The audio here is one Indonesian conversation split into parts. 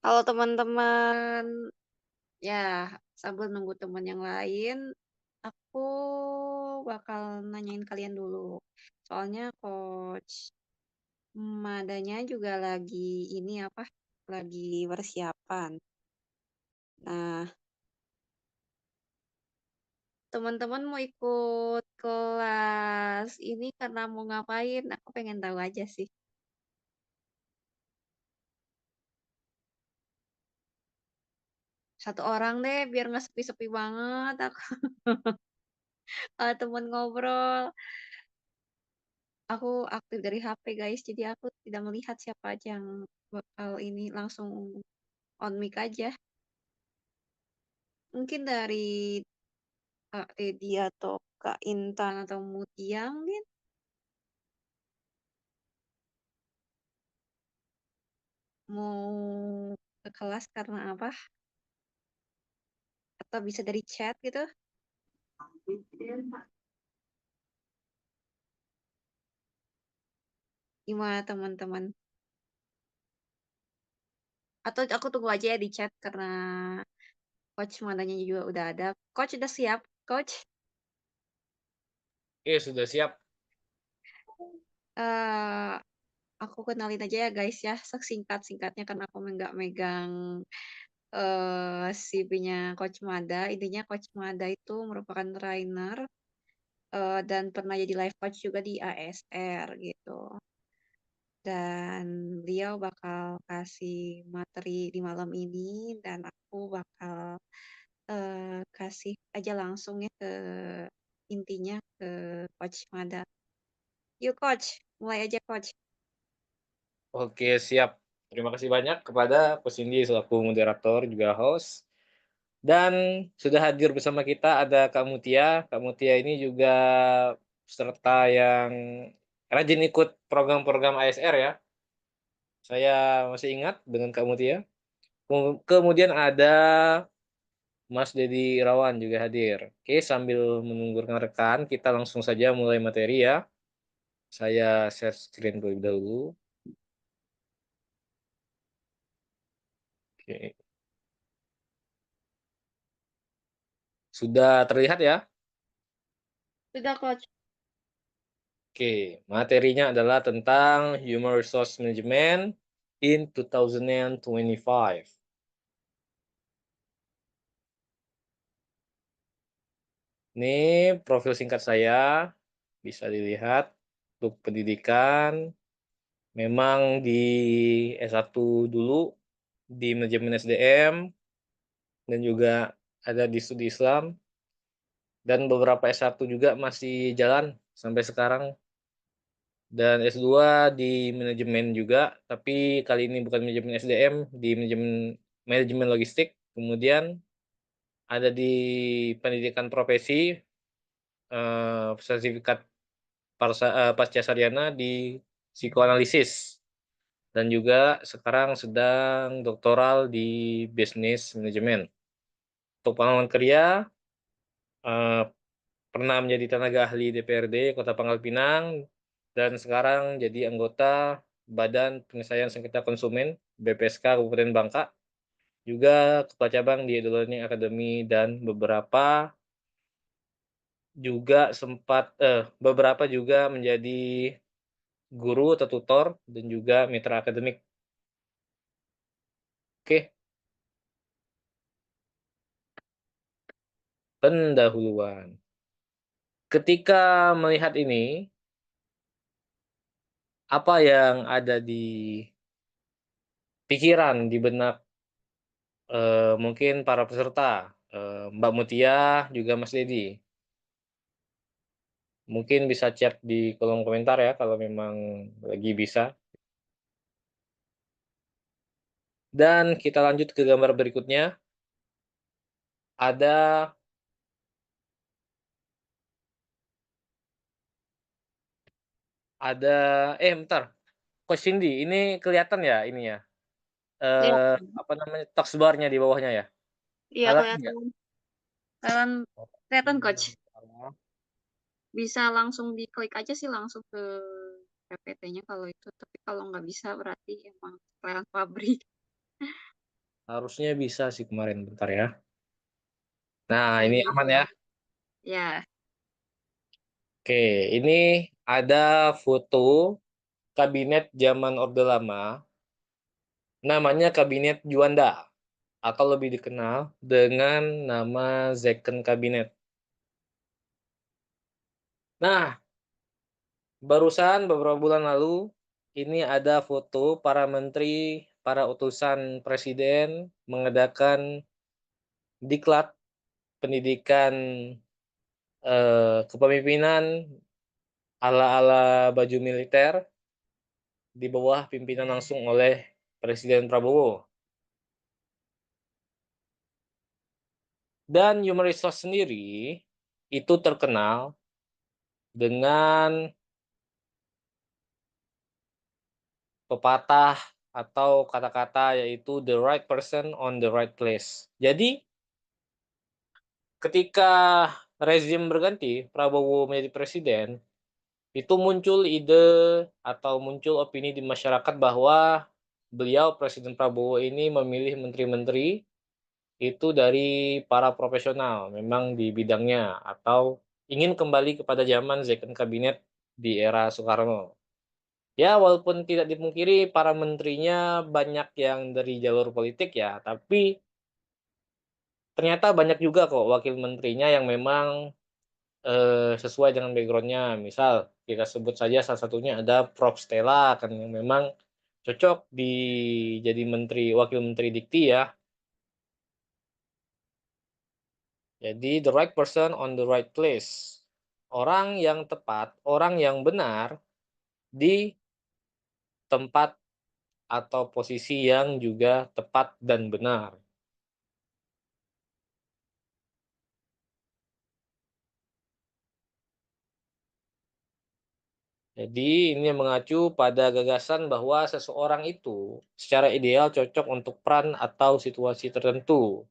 Halo teman-teman, ya sambil nunggu teman yang lain, aku bakal nanyain kalian dulu. Soalnya coach Madanya juga lagi ini apa? Lagi persiapan. Nah, teman-teman mau ikut kelas ini karena mau ngapain? Aku pengen tahu aja sih. Satu orang deh, biar nggak sepi-sepi banget. Aku temen ngobrol. Aku aktif dari HP guys, jadi aku tidak melihat siapa aja yang bakal ini langsung on mic aja. Mungkin dari Kak Dedi atau Kak Intan atau Mutia mungkin mau ke kelas karena apa? Atau bisa dari chat gitu? Gimana teman-teman? Atau aku tunggu aja ya di chat karena coach mananya juga udah ada. Coach udah siap, coach? Sudah siap. eh aku kenalin aja ya guys ya, singkat-singkatnya karena aku nggak megang CV-nya Coach Mada. Intinya Coach Mada itu merupakan trainer dan pernah jadi life coach juga di ASR gitu. Dan beliau bakal kasih materi di malam ini dan aku bakal kasih aja langsung ya ke intinya ke Coach Mada. Yuk Coach, mulai aja Coach. Oke, siap. Terima kasih banyak kepada Coach Indi selaku moderator juga host. Dan sudah hadir bersama kita ada Kak Mutia. Kak Mutia ini juga peserta yang rajin ikut program-program ASR ya. Saya masih ingat dengan Kak Mutia. Kemudian ada Mas Dedi Irawan juga hadir. Oke, sambil menunggu rekan-rekan, kita langsung saja mulai materi ya. Saya share screen terlebih dahulu. Oke. Sudah terlihat ya? Sudah Coach. Oke, materinya adalah tentang Human Resource Management in 2025. Ini profil singkat saya, bisa dilihat untuk pendidikan. Memang di S1 dulu di manajemen SDM dan juga ada di studi Islam dan beberapa S1 juga masih jalan sampai sekarang dan S2 di manajemen juga, tapi kali ini bukan manajemen SDM, di manajemen manajemen logistik. Kemudian ada di pendidikan profesi, sertifikat pascasarjana di psikoanalisis dan juga sekarang sedang doktoral di bisnis manajemen. Untuk pengalaman kerja, eee, pernah menjadi tenaga ahli DPRD Kota Pangkal Pinang dan sekarang jadi anggota Badan Penyelesaian Sengketa Konsumen BPSK Kabupaten Bangka, juga ketua cabang di Edu Learning Academy dan beberapa juga menjadi guru atau tutor dan juga mitra akademik. Oke, pendahuluan. Ketika melihat ini, apa yang ada di pikiran, di benak, mungkin para peserta, Mbak Mutia, juga Mas Dedi? Mungkin bisa chat di kolom komentar ya kalau memang lagi bisa. Dan kita lanjut ke gambar berikutnya. Ada ada bentar, Coach Cindy, ini kelihatan ya ininya, Lihat. apa namanya, taskbar-nya di bawahnya ya? Iya Halangi nggak? kelihatan. Kelihatan kelihatan Coach. Oh, Bisa langsung diklik aja sih langsung ke PPT-nya kalau itu, tapi kalau nggak bisa berarti emang kelewat pabrik. Harusnya bisa sih kemarin, bentar ya. Nah, ini Kayaknya aman sih. ya. Ya, Oke, ini ada foto kabinet zaman Orde Lama, namanya Kabinet Juanda, atau lebih dikenal dengan nama Second Kabinet. Nah, barusan beberapa bulan lalu, ini ada foto para menteri, para utusan presiden mengadakan diklat pendidikan, kepemimpinan ala-ala baju militer di bawah pimpinan langsung oleh Presiden Prabowo. Dan Human Resource sendiri itu terkenal dengan pepatah atau kata-kata yaitu the right person on the right place. Jadi ketika rezim berganti, Prabowo menjadi presiden, itu muncul ide atau muncul opini di masyarakat bahwa beliau Presiden Prabowo ini memilih menteri-menteri itu dari para profesional memang di bidangnya atau ingin kembali kepada zaman second kabinet di era Soekarno. Ya, walaupun tidak dipungkiri para menterinya banyak yang dari jalur politik ya, tapi ternyata banyak juga kok wakil menterinya yang memang sesuai dengan background-nya. Misal kita sebut saja salah satunya ada Prof. Stella kan yang memang cocok jadi menteri wakil menteri Dikti ya. Jadi the right person on the right place. Orang yang tepat, orang yang benar di tempat atau posisi yang juga tepat dan benar. Jadi ini yang mengacu pada gagasan bahwa seseorang itu secara ideal cocok untuk peran atau situasi tertentu.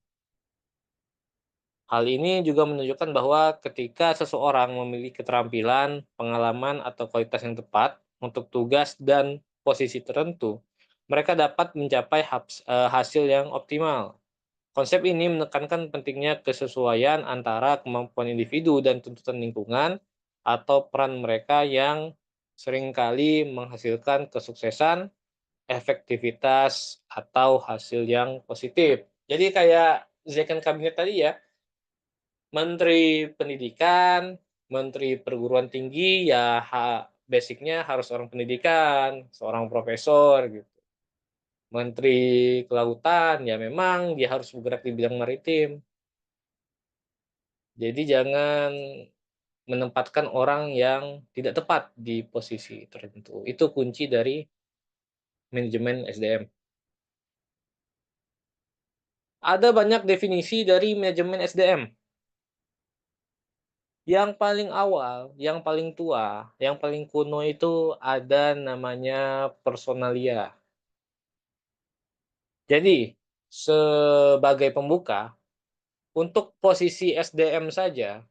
Hal ini juga menunjukkan bahwa ketika seseorang memiliki keterampilan, pengalaman, atau kualitas yang tepat untuk tugas dan posisi tertentu, mereka dapat mencapai hasil yang optimal. Konsep ini menekankan pentingnya kesesuaian antara kemampuan individu dan tuntutan lingkungan atau peran mereka yang seringkali menghasilkan kesuksesan, efektivitas, atau hasil yang positif. Jadi kayak second kabinet tadi ya, Menteri Pendidikan, Menteri Perguruan Tinggi, ya basic-nya harus orang pendidikan, seorang profesor gitu. Menteri Kelautan, ya memang dia harus bergerak di bidang maritim. Jadi jangan menempatkan orang yang tidak tepat di posisi tertentu. Itu kunci dari manajemen SDM. Ada banyak definisi dari manajemen SDM. Yang paling awal, yang paling tua, yang paling kuno itu ada namanya personalia. Jadi, sebagai pembuka, untuk posisi SDM saja,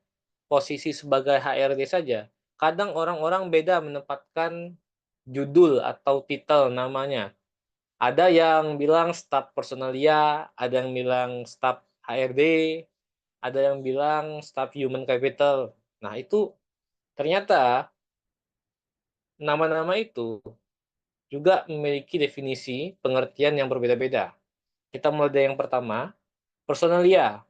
posisi sebagai HRD saja, kadang orang-orang beda menempatkan judul atau titel namanya. Ada yang bilang staf personalia, ada yang bilang staf HRD, ada yang bilang staf human capital. Nah, itu ternyata nama-nama itu juga memiliki definisi pengertian yang berbeda-beda. Kita mulai dari yang pertama, personalia.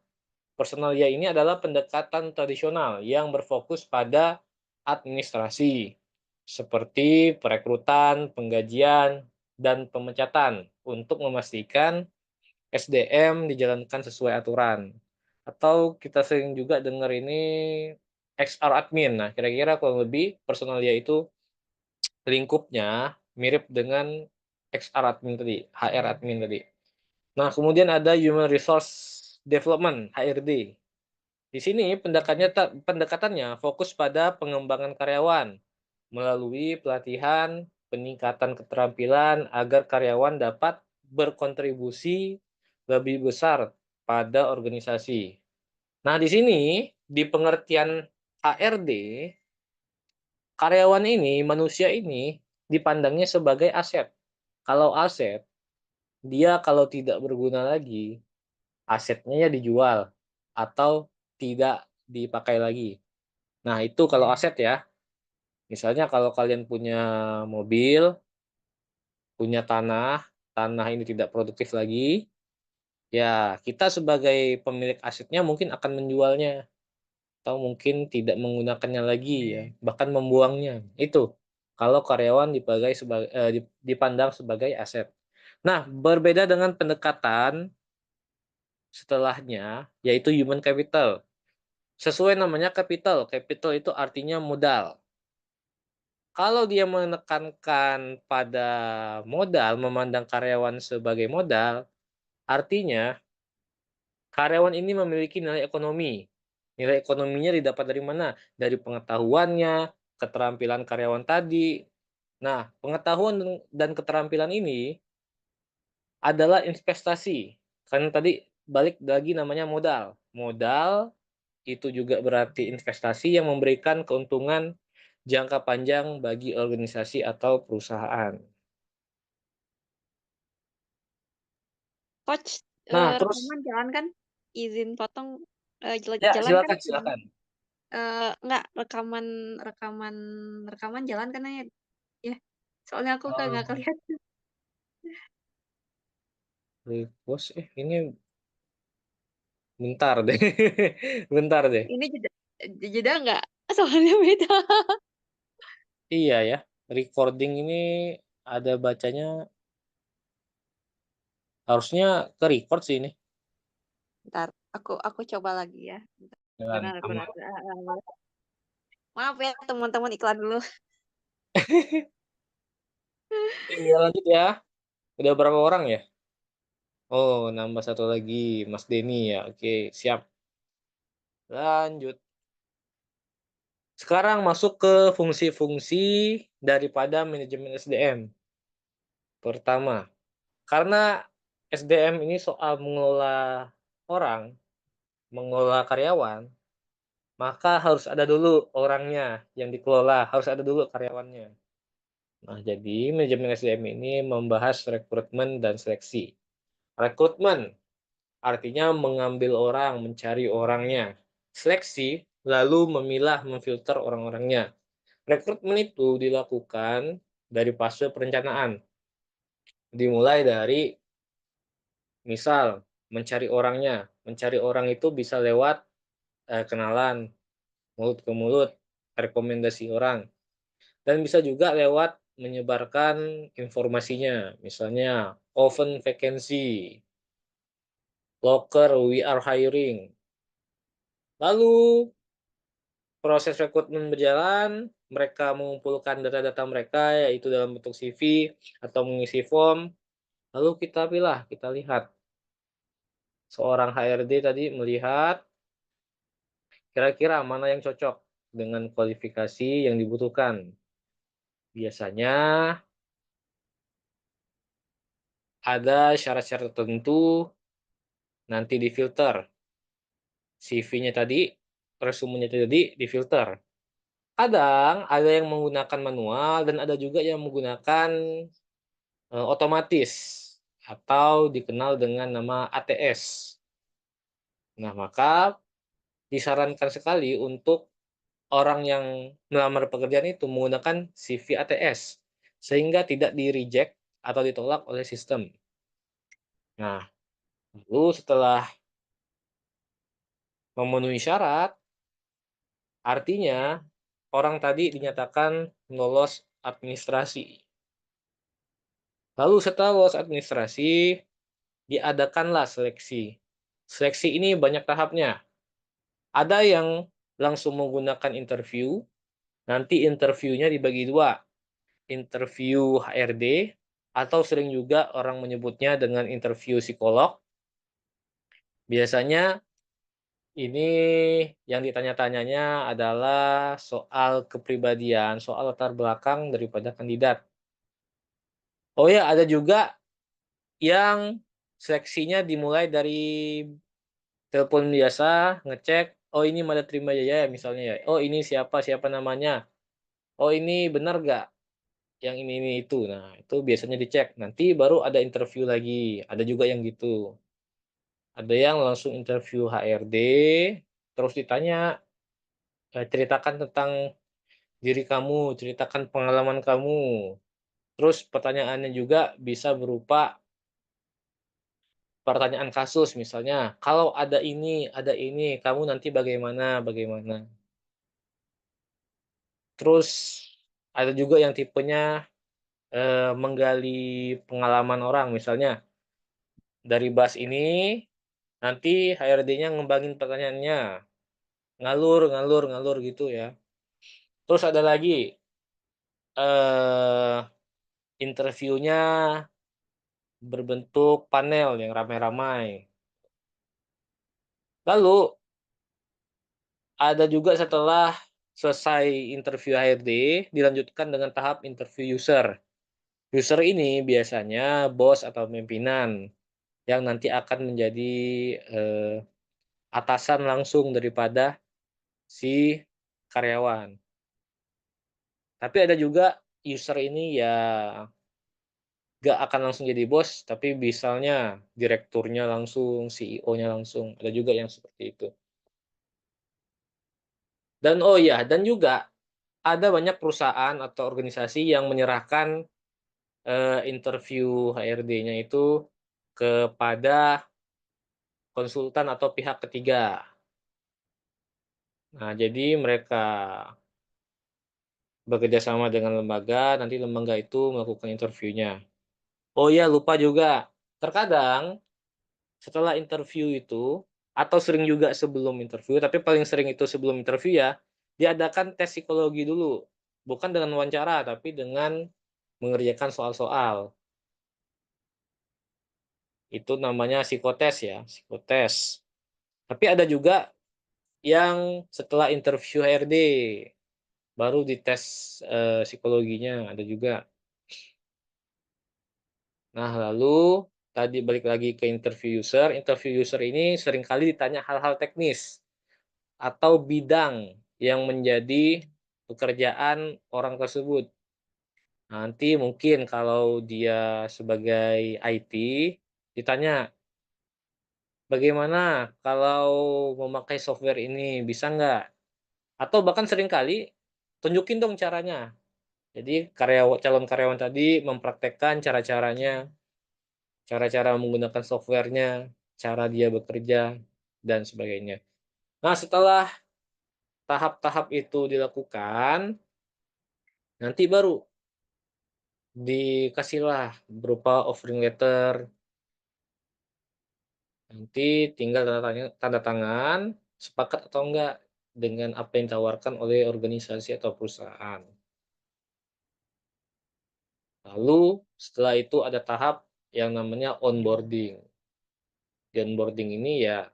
Personalia ini adalah pendekatan tradisional yang berfokus pada administrasi, seperti perekrutan, penggajian, dan pemecatan untuk memastikan SDM dijalankan sesuai aturan. Atau kita sering juga dengar ini XR admin. Nah, kira-kira kurang lebih personalia itu lingkupnya mirip dengan XR admin tadi, HR admin tadi. Nah, kemudian ada Human Resource Development, HRD. Di sini pendekatannya fokus pada pengembangan karyawan melalui pelatihan, peningkatan keterampilan agar karyawan dapat berkontribusi lebih besar pada organisasi. Nah, di sini di pengertian HRD, karyawan ini, manusia ini dipandangnya sebagai aset. Kalau aset, dia kalau tidak berguna lagi, asetnya ya dijual atau tidak dipakai lagi. Nah, itu kalau aset ya. Misalnya kalau kalian punya mobil, punya tanah, tanah ini tidak produktif lagi, ya kita sebagai pemilik asetnya mungkin akan menjualnya atau mungkin tidak menggunakannya lagi ya, bahkan membuangnya. Itu kalau karyawan dipandang sebagai aset. Nah, berbeda dengan pendekatan setelahnya, yaitu human capital. Sesuai namanya capital, capital itu artinya modal. Kalau dia menekankan pada modal, memandang karyawan sebagai modal, artinya karyawan ini memiliki nilai ekonomi. Nilai ekonominya didapat dari mana? Dari pengetahuannya, keterampilan karyawan tadi. Nah, pengetahuan dan keterampilan ini adalah investasi. Kan tadi balik lagi namanya modal. Modal itu juga berarti investasi yang memberikan keuntungan jangka panjang bagi organisasi atau perusahaan. Coach, Nah, terus rekaman jalan kan? Izin potong, ya jalan kan? silakan silakan. Enggak, rekaman rekaman rekaman jalan kan ya? Ya, soalnya aku kan nggak Oh, kelihatan. repost ini bentar deh, bentar deh. Ini jeda nggak? Soalnya beda. Iya ya, recording ini ada bacanya harusnya ke-record sih ini. Bentar, aku coba lagi ya. Bentar, Jalan benar benar, aman. boleh. Maaf ya teman-teman, iklan dulu. Iya lanjut ya, udah berapa orang ya? Oh nambah satu lagi, Mas Denny ya, oke siap. Lanjut. Sekarang masuk ke fungsi-fungsi daripada manajemen SDM. Pertama, karena SDM ini soal mengelola orang, mengelola karyawan, maka harus ada dulu orangnya yang dikelola, harus ada dulu karyawannya. Nah, jadi manajemen SDM ini membahas rekrutmen dan seleksi. Rekrutmen artinya mengambil orang, mencari orangnya. Seleksi lalu memilah, memfilter orang-orangnya. Rekrutmen itu dilakukan dari fase perencanaan. Dimulai dari misal mencari orangnya. Mencari orang itu bisa lewat kenalan, mulut ke mulut, rekomendasi orang. Dan bisa juga lewat menyebarkan informasinya, misalnya open vacancy, locker we are hiring. Lalu proses rekrutmen berjalan, mereka mengumpulkan data-data mereka yaitu dalam bentuk CV atau mengisi form, lalu kita lihat. Seorang HRD tadi melihat kira-kira mana yang cocok dengan kualifikasi yang dibutuhkan. Biasanya ada syarat-syarat tertentu, nanti difilter. CV-nya tadi, resumenya tadi difilter. Kadang ada yang menggunakan manual dan ada juga yang menggunakan, otomatis atau dikenal dengan nama ATS. Nah, maka disarankan sekali untuk orang yang melamar pekerjaan itu menggunakan CV ATS, sehingga tidak di-reject atau ditolak oleh sistem. Nah, lalu setelah memenuhi syarat, artinya orang tadi dinyatakan lolos administrasi. Lalu setelah lolos administrasi, diadakanlah seleksi. Seleksi ini banyak tahapnya. Ada yang langsung menggunakan interview, nanti interviewnya dibagi dua, interview HRD, atau sering juga orang menyebutnya dengan interview psikolog. Biasanya ini yang ditanya-tanyanya adalah soal kepribadian, soal latar belakang daripada kandidat. Oh ya, ada juga yang seleksinya dimulai dari telepon biasa, ngecek, "Oh ini Mada Trijaya ya?" Misalnya ya, "Oh ini siapa siapa namanya? Oh ini benar nggak yang ini itu. Nah, itu biasanya dicek, nanti baru ada interview lagi, ada juga yang gitu. Ada yang langsung interview HRD, terus ditanya, ceritakan tentang diri kamu, ceritakan pengalaman kamu. Terus pertanyaannya juga bisa berupa pertanyaan kasus, misalnya, "Kalau ada ini, kamu nanti bagaimana bagaimana?" Terus ada juga yang tipenya, menggali pengalaman orang, misalnya, dari bahas ini, nanti HRD-nya ngembangin pertanyaannya, ngalur ngalur ngalur gitu ya. Terus ada lagi, eee, interviewnya berbentuk panel yang ramai-ramai. Lalu ada juga setelah selesai interview HRD, dilanjutkan dengan tahap interview user. User ini biasanya bos atau pimpinan yang nanti akan menjadi, eee, atasan langsung daripada si karyawan. Tapi ada juga user ini ya nggak akan langsung jadi bos, tapi misalnya direkturnya langsung, CEO-nya langsung, ada juga yang seperti itu. Dan oh iya, dan juga ada banyak perusahaan atau organisasi yang menyerahkan, interview HRD-nya itu kepada konsultan atau pihak ketiga. Nah, jadi mereka bekerja sama dengan lembaga, nanti lembaga itu melakukan interviewnya. Oh iya, lupa juga, terkadang setelah interview itu, atau sering juga sebelum interview, tapi paling sering itu sebelum interview ya, diadakan tes psikologi dulu. Bukan dengan wawancara, tapi dengan mengerjakan soal-soal. Itu namanya psikotes ya, psikotes. Tapi ada juga yang setelah interview HRD, baru dites, psikologinya, ada juga. Nah, lalu tadi balik lagi ke interview user ini seringkali ditanya hal-hal teknis atau bidang yang menjadi pekerjaan orang tersebut. Nanti mungkin kalau dia sebagai IT, ditanya, "Bagaimana kalau memakai software ini, bisa nggak?" Atau bahkan seringkali, "Tunjukin dong caranya." Jadi calon karyawan tadi mempraktekkan cara-caranya, cara-cara menggunakan software-nya, cara dia bekerja, dan sebagainya. Nah, setelah tahap-tahap itu dilakukan, nanti baru dikasihlah berupa offering letter, nanti tinggal tanda tangan, sepakat atau enggak dengan apa yang ditawarkan oleh organisasi atau perusahaan. Lalu setelah itu ada tahap yang namanya onboarding. Di onboarding ini ya,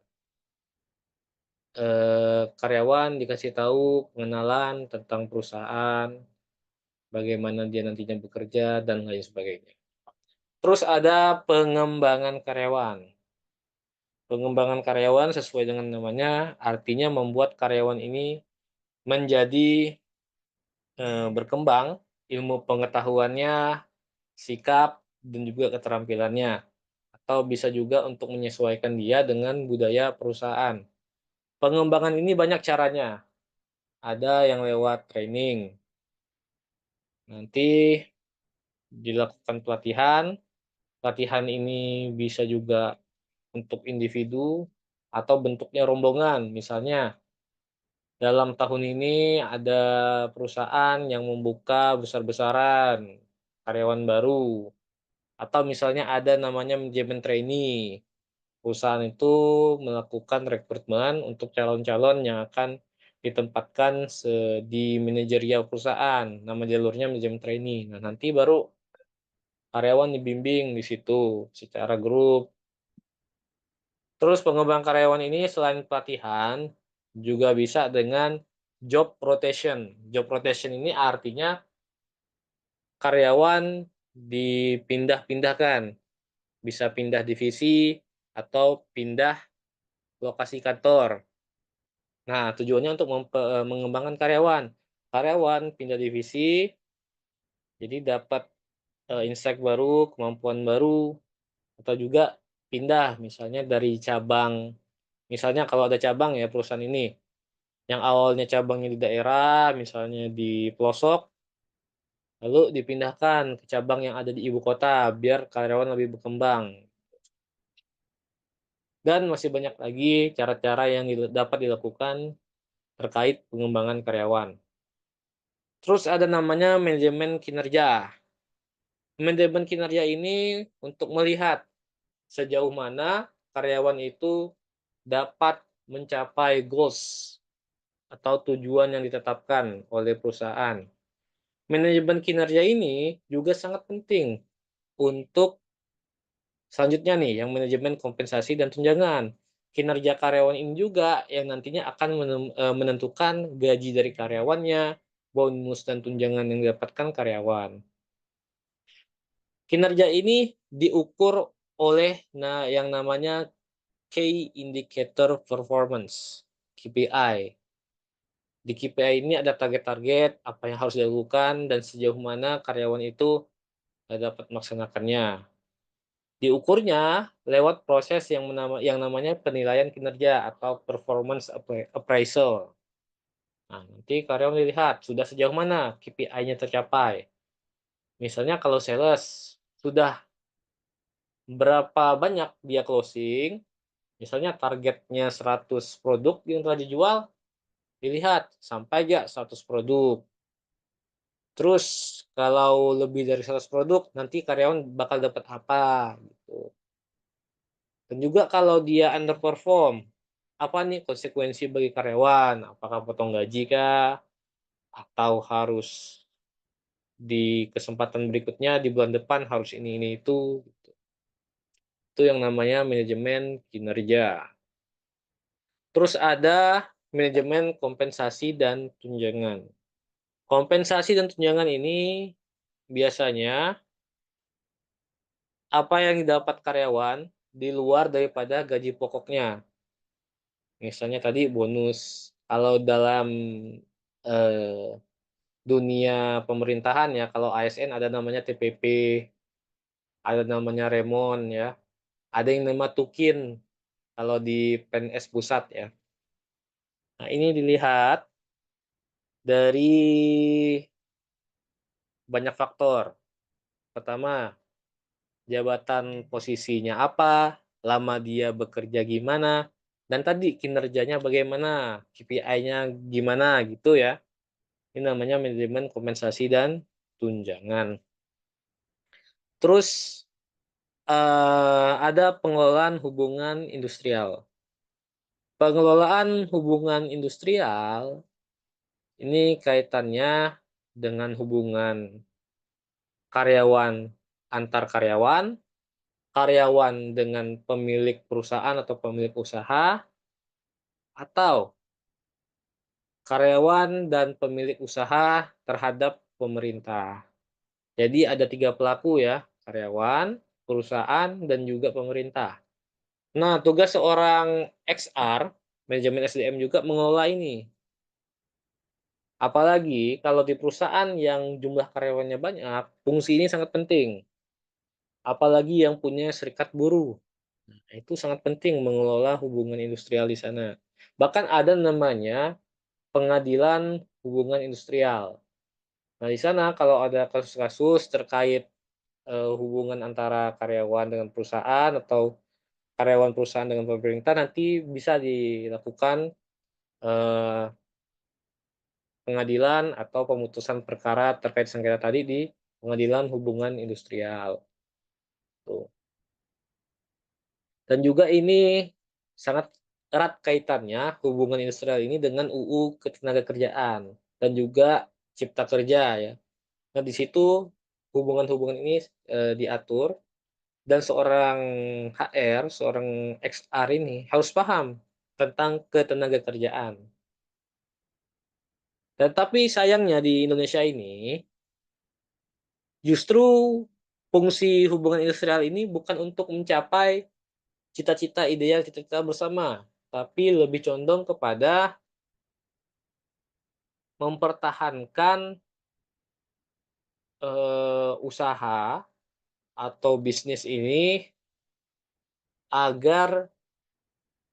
karyawan dikasih tahu pengenalan tentang perusahaan, bagaimana dia nantinya bekerja, dan lain sebagainya. Terus ada pengembangan karyawan. Pengembangan karyawan sesuai dengan namanya, artinya membuat karyawan ini menjadi, berkembang ilmu pengetahuannya, sikap, dan juga keterampilannya, atau bisa juga untuk menyesuaikan dia dengan budaya perusahaan. Pengembangan ini banyak caranya, ada yang lewat training, nanti dilakukan pelatihan, pelatihan ini bisa juga untuk individu atau bentuknya rombongan, misalnya dalam tahun ini ada perusahaan yang membuka besar-besaran karyawan baru, atau misalnya ada namanya manajemen trainee. Perusahaan itu melakukan rekrutmen untuk calon-calon yang akan ditempatkan di manajerial perusahaan, nama jalurnya manajemen trainee. Nah, nanti baru karyawan dibimbing di situ secara grup. Terus pengembang karyawan ini selain pelatihan, juga bisa dengan job rotation. Job rotation ini artinya karyawan dipindah-pindahkan, bisa pindah divisi atau pindah lokasi kantor. Nah, tujuannya untuk mengembangkan karyawan. Karyawan pindah divisi, Jadi dapat, insight baru, kemampuan baru, atau juga pindah misalnya dari cabang, misalnya kalau ada cabang ya perusahaan ini, yang awalnya cabangnya di daerah, misalnya di pelosok, lalu dipindahkan ke cabang yang ada di ibu kota biar karyawan lebih berkembang. Dan masih banyak lagi cara-cara yang dapat dilakukan terkait pengembangan karyawan. Terus ada namanya manajemen kinerja. Manajemen kinerja ini untuk melihat sejauh mana karyawan itu dapat mencapai goals atau tujuan yang ditetapkan oleh perusahaan. Manajemen kinerja ini juga sangat penting untuk selanjutnya nih, yang manajemen kompensasi dan tunjangan. Kinerja karyawan ini juga yang nantinya akan menentukan gaji dari karyawannya, bonus dan tunjangan yang didapatkan karyawan. Kinerja ini diukur oleh yang namanya Key Indicator Performance, KPI. Di KPI ini ada target-target apa yang harus dilakukan dan sejauh mana karyawan itu dapat melaksanakannya. Diukurnya lewat proses yang namanya penilaian kinerja atau performance appraisal. Nah, nanti karyawan dilihat sudah sejauh mana KPI-nya tercapai. Misalnya kalau sales, sudah berapa banyak dia closing, misalnya targetnya 100 produk yang telah dijual, dilihat sampai nggak 100 produk. Terus kalau lebih dari 100 produk, nanti karyawan bakal dapat apa, gitu. Dan juga kalau dia underperform, apa nih konsekuensi bagi karyawan? Apakah potong gaji kah? Atau harus di kesempatan berikutnya, di bulan depan harus ini, itu, gitu. Itu yang namanya manajemen kinerja. Terus ada manajemen kompensasi dan tunjangan. Kompensasi dan tunjangan ini biasanya apa yang didapat karyawan di luar daripada gaji pokoknya. Misalnya tadi bonus, kalau dalam, eee, dunia pemerintahan ya, kalau ASN ada namanya TPP, ada namanya remon ya, ada yang nama tukin kalau di PNS pusat ya. Nah, ini dilihat dari banyak faktor. Pertama, jabatan posisinya apa, lama dia bekerja gimana, dan tadi kinerjanya bagaimana, KPI-nya gimana gitu ya. Ini namanya manajemen kompensasi dan tunjangan. Terus, ada pengelolaan hubungan industrial. Pengelolaan hubungan industrial ini kaitannya dengan hubungan karyawan antar karyawan, karyawan dengan pemilik perusahaan atau pemilik usaha, atau karyawan dan pemilik usaha terhadap pemerintah. Jadi ada 3 pelaku ya, karyawan, perusahaan, dan juga pemerintah. Nah, tugas seorang XR, manajemen SDM juga mengelola ini. Apalagi kalau di perusahaan yang jumlah karyawannya banyak, fungsi ini sangat penting. Apalagi yang punya serikat buruh. Nah, itu sangat penting mengelola hubungan industrial di sana. Bahkan ada namanya pengadilan hubungan industrial. Nah, di sana kalau ada kasus-kasus terkait, hubungan antara karyawan dengan perusahaan atau karyawan perusahaan dengan pemerintah, nanti bisa dilakukan, eee, pengadilan atau pemutusan perkara terkait sengketa tadi di pengadilan hubungan industrial, tuh. Dan juga ini sangat erat kaitannya hubungan industrial ini dengan UU Ketenagakerjaan dan juga Cipta Kerja ya. Nah, di situ hubungan-hubungan ini, diatur dan seorang HR, seorang XR ini harus paham tentang ketenagakerjaan. Dan tapi sayangnya di Indonesia ini, justru fungsi hubungan industrial ini bukan untuk mencapai cita-cita ideal cita-cita bersama, tapi lebih condong kepada mempertahankan usaha atau bisnis ini agar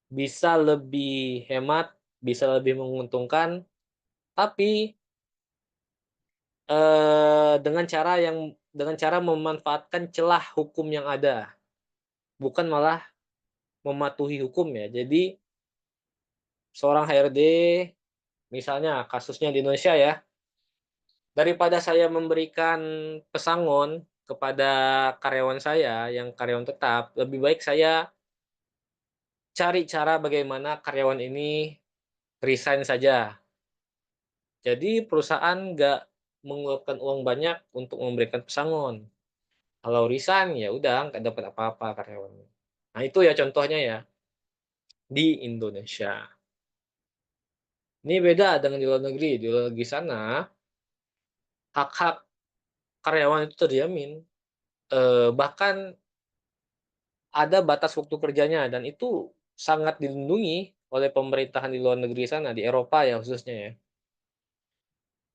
bisa lebih hemat, bisa lebih menguntungkan, tapi, dengan cara memanfaatkan celah hukum yang ada, bukan malah mematuhi hukum ya. Jadi seorang HRD, misalnya kasusnya di Indonesia ya, daripada saya memberikan pesangon kepada karyawan saya yang karyawan tetap, lebih baik saya cari cara bagaimana karyawan ini resign saja. Jadi perusahaan nggak mengeluarkan uang banyak untuk memberikan pesangon. Kalau resign, ya udah nggak dapat apa-apa karyawannya. Nah itu ya contohnya ya, di Indonesia. Ini beda dengan di luar negeri. Di luar negeri sana, hak-hak karyawan itu terjamin, bahkan ada batas waktu kerjanya dan itu sangat dilindungi oleh pemerintahan di luar negeri sana, di Eropa ya khususnya ya.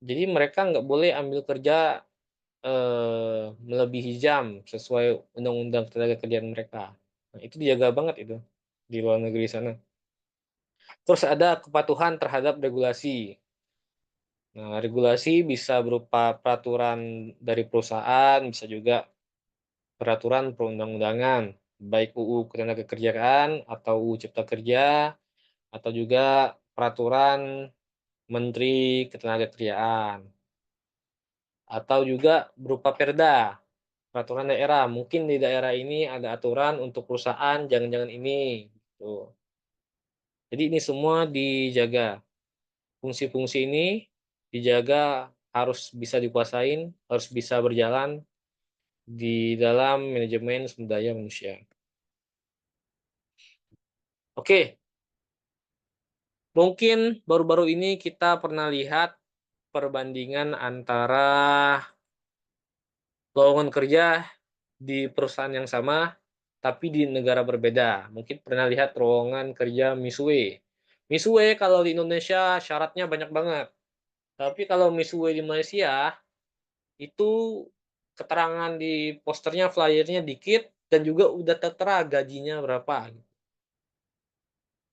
Jadi mereka nggak boleh ambil kerja, melebihi jam sesuai undang-undang tenaga kerjaan mereka. Nah itu dijaga banget itu, di luar negeri sana. Terus ada kepatuhan terhadap regulasi. Nah, regulasi bisa berupa peraturan dari perusahaan, bisa juga peraturan perundang-undangan, baik UU Ketenagakerjaan atau UU Cipta Kerja, atau juga peraturan Menteri Ketenagakerjaan, atau juga berupa perda, peraturan daerah. Mungkin di daerah ini ada aturan untuk perusahaan jangan-jangan ini, gitu. Jadi ini semua dijaga. Fungsi-fungsi ini dijaga, harus bisa dikuasain, harus bisa berjalan di dalam manajemen sumber daya manusia. Oke, mungkin baru-baru ini kita pernah lihat perbandingan antara lowongan kerja di perusahaan yang sama, tapi di negara berbeda. Mungkin pernah lihat lowongan kerja Misue. Misue kalau di Indonesia syaratnya banyak banget, tapi kalau Misue di Malaysia, itu keterangan di posternya, flyernya dikit, dan juga udah tertera gajinya berapa.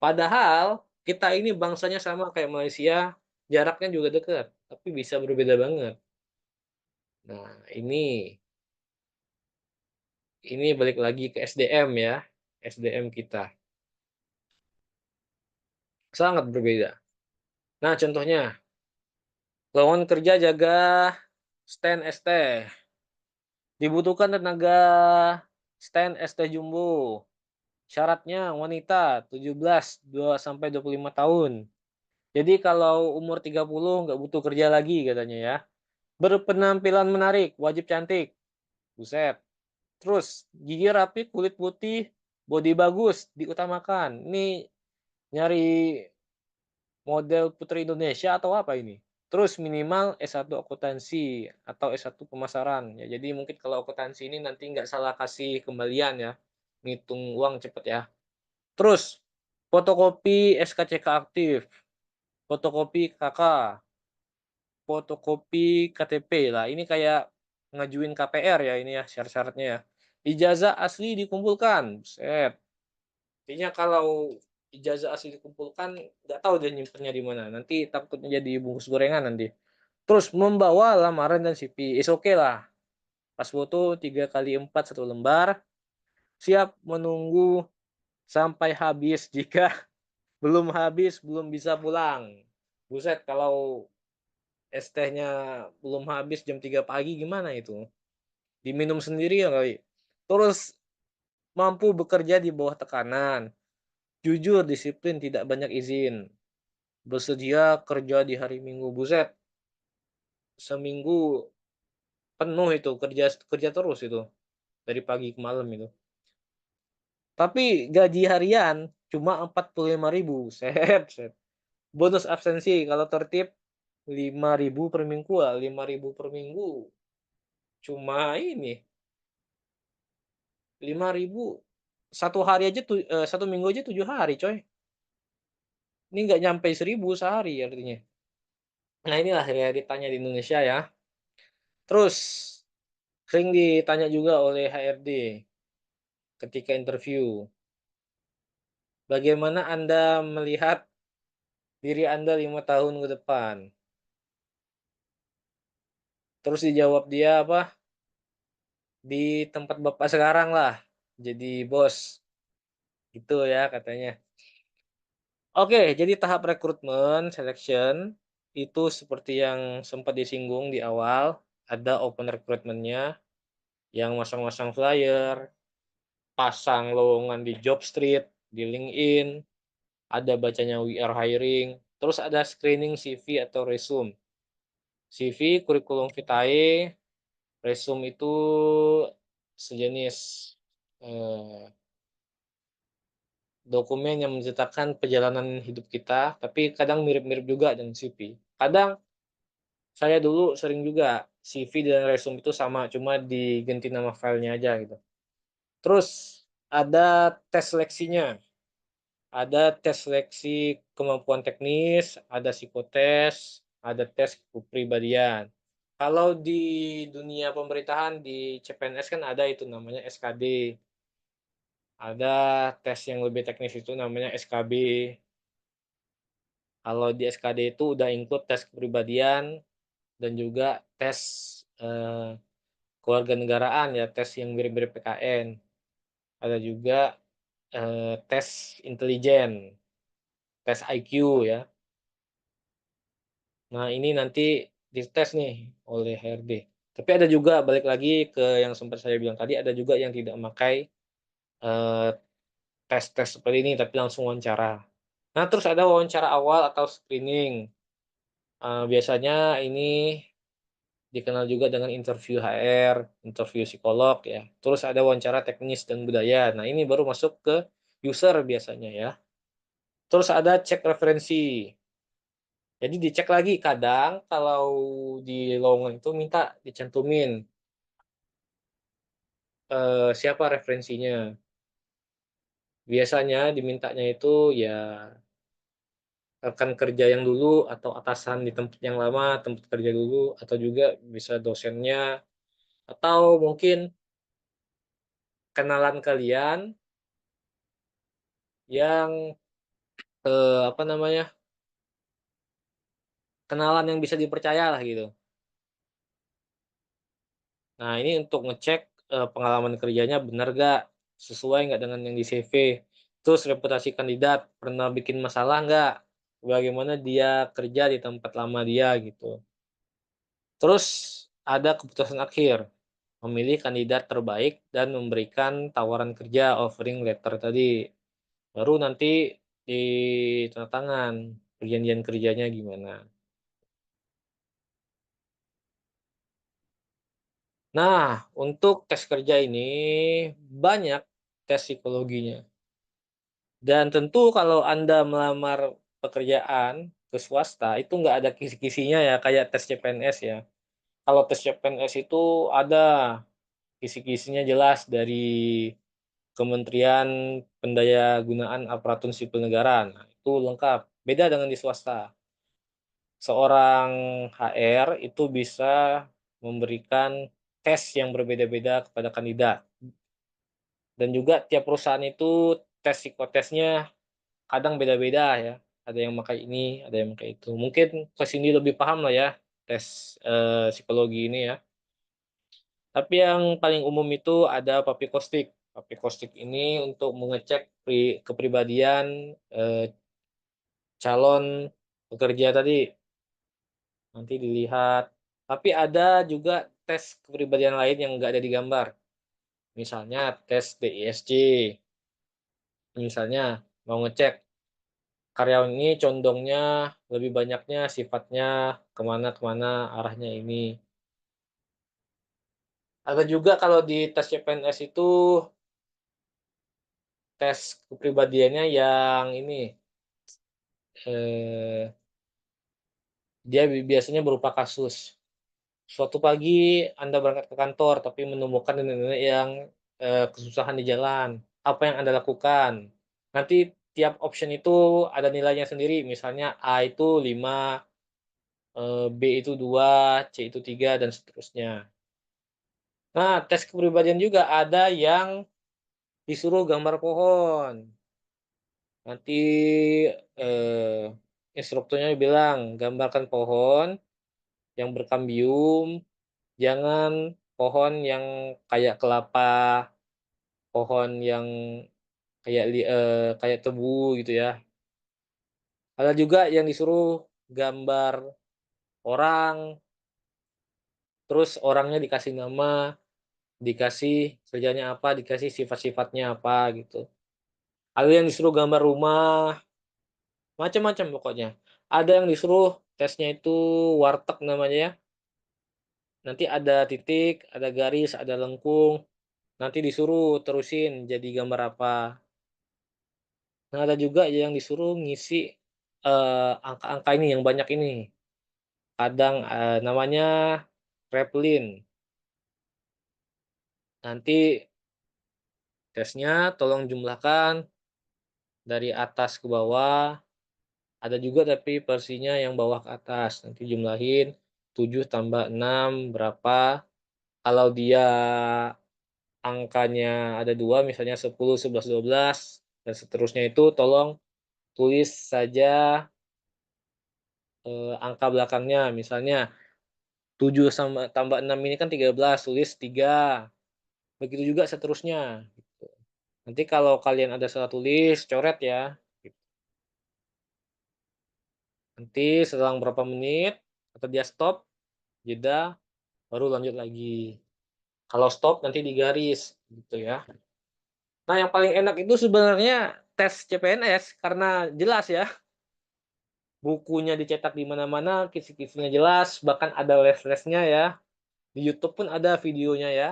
Padahal kita ini bangsanya sama kayak Malaysia, jaraknya juga dekat, tapi bisa berbeda banget. Nah, ini balik lagi ke SDM ya, SDM kita, sangat berbeda. Nah, contohnya, lowongan kerja jaga stand ST, dibutuhkan tenaga stand ST jumbo, syaratnya wanita 17 sampai 25 tahun. Jadi kalau umur 30 nggak butuh kerja lagi katanya ya. Berpenampilan menarik, wajib cantik, buset. Terus gigi rapi, kulit putih, body bagus, diutamakan. Ini nyari model putri Indonesia atau apa ini? Terus minimal S1 akuntansi atau S1 pemasaran. Ya, jadi mungkin kalau akuntansi ini nanti nggak salah kasih kembalian ya, ngitung uang cepet ya. Terus fotokopi SKCK aktif, fotokopi KK, fotokopi KTP. Lah ini kayak ngajuin KPR ya ini ya syarat-syaratnya ya. Ijazah asli dikumpulkan, buset. Kayaknya kalau ijazah asli dikumpulkan, nggak tahu dia nyimpennya di mana, nanti takutnya jadi bungkus gorengan nanti. Terus membawa lamaran dan CV, is okay lah. Pas foto 3 kali 4 1 lembar, siap menunggu sampai habis, jika belum habis belum bisa pulang. Buset kalau es tehnya belum habis jam 3 pagi gimana itu? Diminum sendiri ya kali. Terus mampu bekerja di bawah tekanan, jujur, disiplin, tidak banyak izin, bersedia kerja di hari Minggu. Buset, seminggu penuh itu kerja kerja terus itu, dari pagi ke malam itu. Tapi gaji harian cuma 45.000, set set. Bonus absensi kalau tertib 5.000 per minggu, 5.000 per minggu. Cuma ini 5.000 satu hari aja 1 minggu aja 7 hari coy. Ini nggak nyampe 1.000 sehari artinya. Nah inilah realitanya di Indonesia ya. Terus sering ditanya juga oleh HRD ketika interview, "Bagaimana Anda melihat diri Anda 5 tahun ke depan?" Terus dijawab dia apa, "Di tempat Bapak sekarang lah, jadi bos." Gitu ya katanya. Oke, jadi tahap rekrutmen, selection, itu seperti yang sempat disinggung di awal, ada open recruitment-nya, yang masang-masang flyer, pasang lowongan di Jobstreet, di LinkedIn, ada bacanya we are hiring, terus ada screening CV atau resume. CV, kurikulum vitae, resume itu sejenis, eee, dokumen yang menceritakan perjalanan hidup kita, tapi kadang mirip-mirip juga dengan CV. Kadang saya dulu sering juga CV dan resume itu sama, cuma diganti nama filenya aja gitu. Terus ada tes seleksinya, ada tes seleksi kemampuan teknis, ada psikotes, ada tes kepribadian. Kalau di dunia pemerintahan di CPNS kan ada itu namanya SKD, ada tes yang lebih teknis itu namanya SKB. Kalau di SKD itu udah include tes kepribadian dan juga tes, eee kewarganegaraan ya, tes yang mirip-mirip PKN. Ada juga, tes intelijen, tes IQ ya. Nah ini nanti dites nih oleh HRD. Tapi ada juga balik lagi ke yang sempat saya bilang tadi, ada juga yang tidak memakai, eee, tes-tes seperti ini tapi langsung wawancara. Nah terus ada wawancara awal atau screening, biasanya ini dikenal juga dengan interview HR, interview psikolog ya, terus ada wawancara teknis dan budaya. Nah ini baru masuk ke user biasanya ya. Terus ada cek referensi. Jadi dicek lagi kadang kalau di lowongan itu minta dicantumin, siapa referensinya. Biasanya dimintanya itu ya rekan kerja yang dulu atau atasan di tempat yang lama, tempat kerja dulu, atau juga bisa dosennya, atau mungkin kenalan kalian yang apa namanya, kenalan yang bisa dipercaya lah gitu. Nah ini untuk ngecek, pengalaman kerjanya bener nggak, sesuai nggak dengan yang di CV. Terus reputasi kandidat, pernah bikin masalah nggak, bagaimana dia kerja di tempat lama dia gitu. Terus ada keputusan akhir, memilih kandidat terbaik dan memberikan tawaran kerja, offering letter tadi. Baru nanti tanda tangan, perjanjian kerjanya gimana. Nah, untuk tes kerja ini banyak tes psikologinya, dan tentu kalau Anda melamar pekerjaan ke swasta itu nggak ada kisi-kisinya ya kayak tes CPNS ya. Kalau tes CPNS itu ada kisi-kisinya jelas dari Kementerian Pendayagunaan Aparatur Sipil Negara. Nah, itu lengkap, beda dengan di swasta. Seorang HR itu bisa memberikan tes yang berbeda-beda kepada kandidat. Dan juga tiap perusahaan itu tes psikotesnya kadang beda-beda ya, ada yang pakai ini, ada yang pakai itu. Mungkin ke sini lebih paham lah ya tes, psikologi ini ya. Tapi yang paling umum itu ada Papy Kostick. Papy Kostick ini untuk mengecek kepribadian, calon pekerja tadi, nanti dilihat. Tapi ada juga tes kepribadian lain yang nggak ada di gambar, misalnya tes DISC, misalnya mau ngecek karyawan ini condongnya lebih banyaknya sifatnya kemana-kemana arahnya ini. Ada juga kalau di tes CPNS itu tes kepribadiannya yang ini, eee, dia biasanya berupa kasus. Suatu pagi Anda berangkat ke kantor tapi menemukan nenek-nenek yang, kesusahan di jalan. Apa yang Anda lakukan? Nanti tiap option itu ada nilainya sendiri, misalnya A itu 5, B itu 2, C itu 3 dan seterusnya. Nah, tes kepribadian juga ada yang disuruh gambar pohon. Nanti, eee, instrukturnya bilang, "Gambarkan pohon yang berkambium, jangan pohon yang kayak kelapa, pohon yang kayak tebu," gitu ya. Ada juga yang disuruh gambar orang, terus orangnya dikasih nama, dikasih kerjanya apa, dikasih sifat-sifatnya apa, gitu. Ada yang disuruh gambar rumah, macam-macam pokoknya. Ada yang disuruh tesnya itu warteg namanya ya, nanti ada titik, ada garis, ada lengkung, nanti disuruh terusin jadi gambar apa. Nah, ada juga yang disuruh ngisi, angka-angka ini yang banyak ini, kadang, namanya Repline. Nanti tesnya tolong jumlahkan dari atas ke bawah, ada juga tapi versinya yang bawah ke atas, nanti jumlahin 7 tambah 6 berapa, kalau dia angkanya ada 2 misalnya 10, 11, 12 dan seterusnya itu tolong tulis saja, angka belakangnya, misalnya 7 tambah 6 ini kan 13, tulis 3, begitu juga seterusnya, gitu. Nanti kalau kalian ada salah tulis, coret ya, gitu. Nanti selang berapa menit, atau dia stop, jeda, baru lanjut lagi. Kalau stop nanti digaris, gitu ya. Nah, yang paling enak itu sebenarnya tes CPNS karena jelas ya, bukunya dicetak di mana-mana, kisi-kisinya jelas, bahkan ada les-lesnya ya. Di YouTube pun ada videonya ya.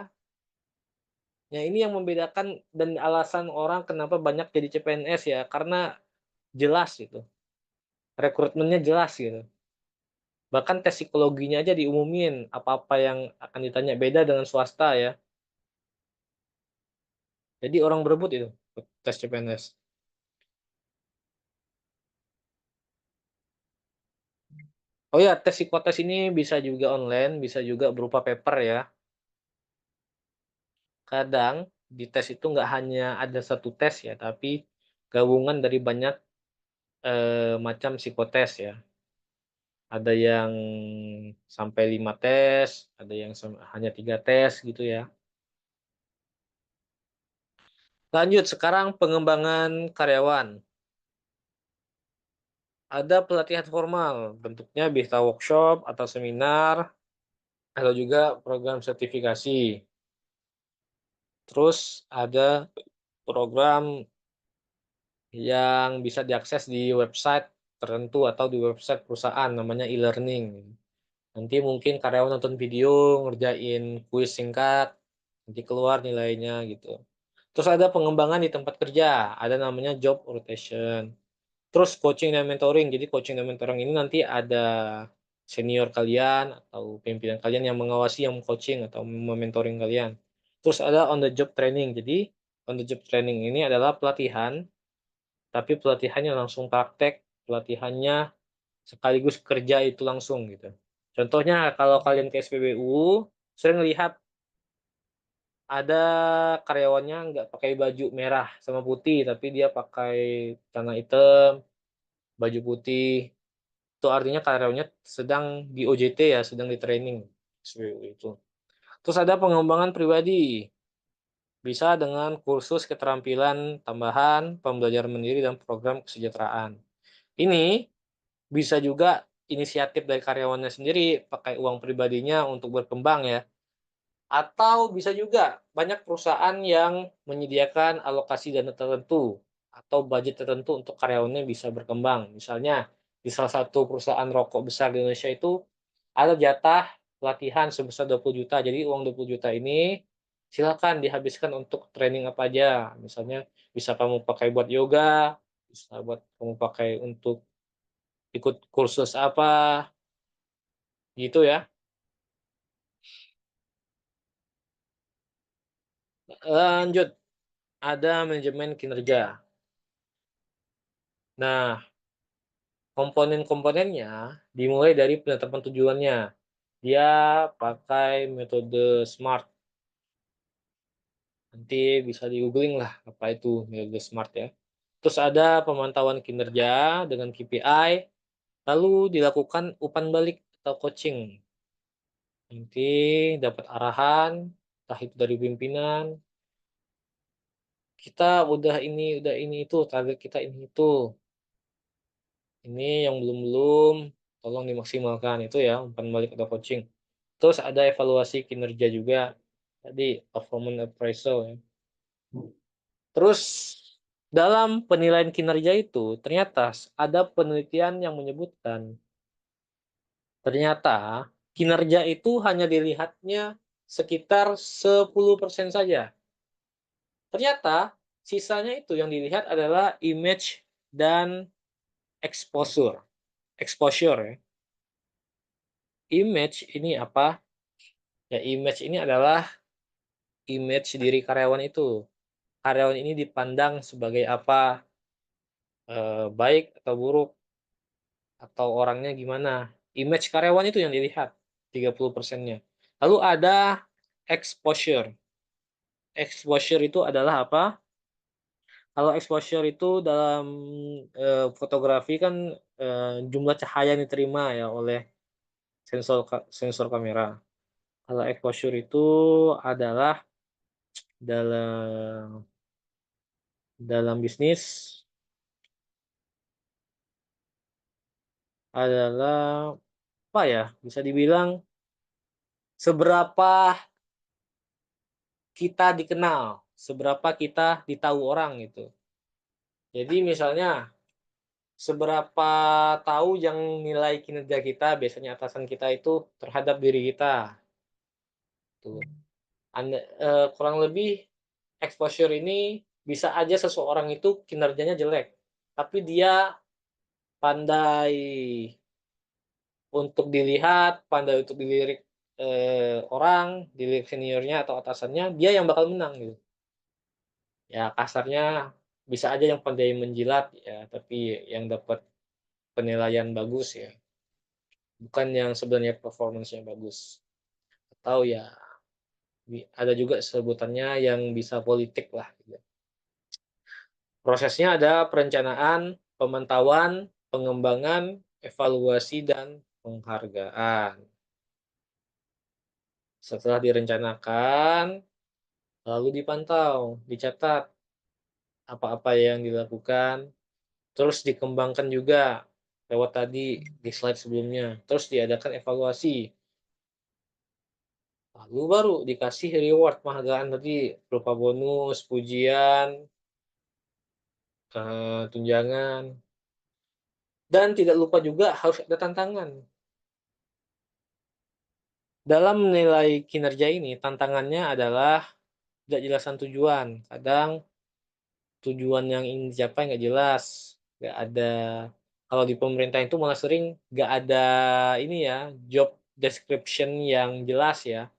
Ya ini yang membedakan dan alasan orang kenapa banyak jadi CPNS ya, karena jelas gitu, rekrutmennya jelas gitu. Bahkan tes psikologinya aja diumumin, apa-apa yang akan ditanya, beda dengan swasta ya. Jadi orang berebut itu, tes CPNS. Oh ya, tes psikotes ini bisa juga online, bisa juga berupa paper ya. Kadang di tes itu nggak hanya ada satu tes ya, tapi gabungan dari banyak, macam psikotes ya. Ada yang sampai 5 tes, ada yang hanya 3 tes gitu ya. Lanjut sekarang pengembangan karyawan. Ada pelatihan formal, bentuknya bisa workshop atau seminar, atau juga program sertifikasi. Terus ada program yang bisa diakses di website tertentu atau di website perusahaan namanya e-learning. Nanti mungkin karyawan nonton video, ngerjain kuis singkat, nanti keluar nilainya gitu. Terus ada pengembangan di tempat kerja, ada namanya job rotation. Terus coaching dan mentoring. Jadi coaching dan mentoring ini nanti ada senior kalian atau pimpinan kalian yang mengawasi, yang meng-coaching atau me-mentoring kalian. Terus ada on the job training. Jadi on the job training ini adalah pelatihan, tapi pelatihannya langsung praktek, pelatihannya sekaligus kerja itu langsung gitu. Contohnya kalau kalian ke SPBU, sering lihat ada karyawannya nggak pakai baju merah sama putih, tapi dia pakai celana hitam, baju putih. Itu artinya karyawannya sedang di OJT ya, sedang di-training, SPBU itu. Terus ada pengembangan pribadi, bisa dengan kursus keterampilan tambahan, pembelajaran mandiri, dan program kesejahteraan. Ini bisa juga inisiatif dari karyawannya sendiri, pakai uang pribadinya untuk berkembang ya. Atau bisa juga banyak perusahaan yang menyediakan alokasi dana tertentu atau budget tertentu untuk karyawannya bisa berkembang. Misalnya di salah satu perusahaan rokok besar di Indonesia itu ada jatah pelatihan sebesar 20 juta. Jadi uang 20 juta ini silakan dihabiskan untuk training apa aja. Misalnya bisa kamu pakai buat yoga, bisa buat kamu pakai untuk ikut kursus apa, gitu ya. Lanjut, ada manajemen kinerja. Nah, komponen-komponennya dimulai dari penetapan tujuannya. Dia pakai metode SMART, nanti bisa di-googling lah apa itu metode SMART ya. Terus ada pemantauan kinerja dengan KPI, lalu dilakukan umpan balik atau coaching. Nanti dapat arahan, entah itu dari pimpinan, "Kita udah ini, itu, target kita ini, itu. Ini yang belum-belum, tolong dimaksimalkan." Itu ya, umpan balik atau coaching. Terus ada evaluasi kinerja juga, tadi performance appraisal ya. Terus dalam penilaian kinerja itu ternyata ada penelitian yang menyebutkan, ternyata kinerja itu hanya dilihatnya sekitar 10% saja. Ternyata sisanya itu yang dilihat adalah image dan exposure. Exposure ya. Image ini apa? Ya image ini adalah image diri karyawan itu. Karyawan ini dipandang sebagai apa, baik atau buruk, atau orangnya gimana. Image karyawan itu yang dilihat, 30%-nya. Lalu ada exposure. Exposure itu adalah apa? Kalau exposure itu dalam, fotografi kan, jumlah cahaya yang diterima ya oleh sensor kamera. Kalau exposure itu adalah dalam dalam bisnis adalah apa ya, bisa dibilang seberapa kita dikenal, seberapa kita ditahu orang gitu. Jadi misalnya seberapa tahu yang nilai kinerja kita, biasanya atasan kita itu terhadap diri kita, tuh. Kurang lebih exposure ini bisa aja seseorang itu kinerjanya jelek, tapi dia pandai untuk dilihat, pandai untuk dilirik, orang, dilirik seniornya atau atasannya, dia yang bakal menang gitu. Ya kasarnya bisa aja yang pandai menjilat ya, tapi yang dapat penilaian bagus ya, bukan yang sebenarnya performance-nya bagus. Atau ya ada juga sebutannya yang bisa politik lah gitu. Prosesnya ada perencanaan, pemantauan, pengembangan, evaluasi, dan penghargaan. Setelah direncanakan, lalu dipantau, dicatat apa-apa yang dilakukan, terus dikembangkan juga lewat tadi di slide sebelumnya, terus diadakan evaluasi, lalu baru dikasih reward penghargaan tadi berupa bonus, pujian, tunjangan, dan tidak lupa juga harus ada tantangan. Dalam menilai kinerja ini, tantangannya adalah tidak jelasan tujuan. Kadang tujuan yang ingin dicapai nggak jelas, nggak ada, kalau di pemerintah itu malah sering nggak ada ini ya, job description yang jelas ya.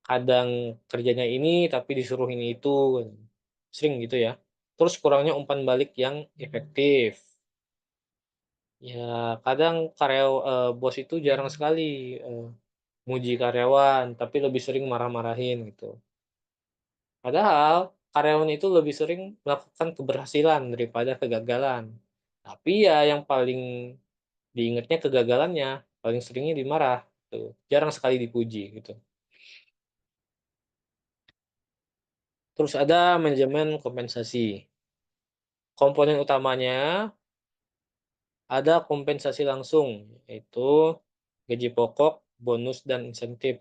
Kadang kerjanya ini, tapi disuruh ini itu, sering gitu ya. Terus kurangnya umpan balik yang efektif. Ya kadang bos itu jarang sekali, muji karyawan, tapi lebih sering marah-marahin gitu. Padahal karyawan itu lebih sering melakukan keberhasilan daripada kegagalan. Tapi ya yang paling diingatnya kegagalannya, paling seringnya dimarah, tuh. Jarang sekali dipuji gitu. Terus ada manajemen kompensasi. Komponen utamanya ada kompensasi langsung, yaitu gaji pokok, bonus, dan insentif.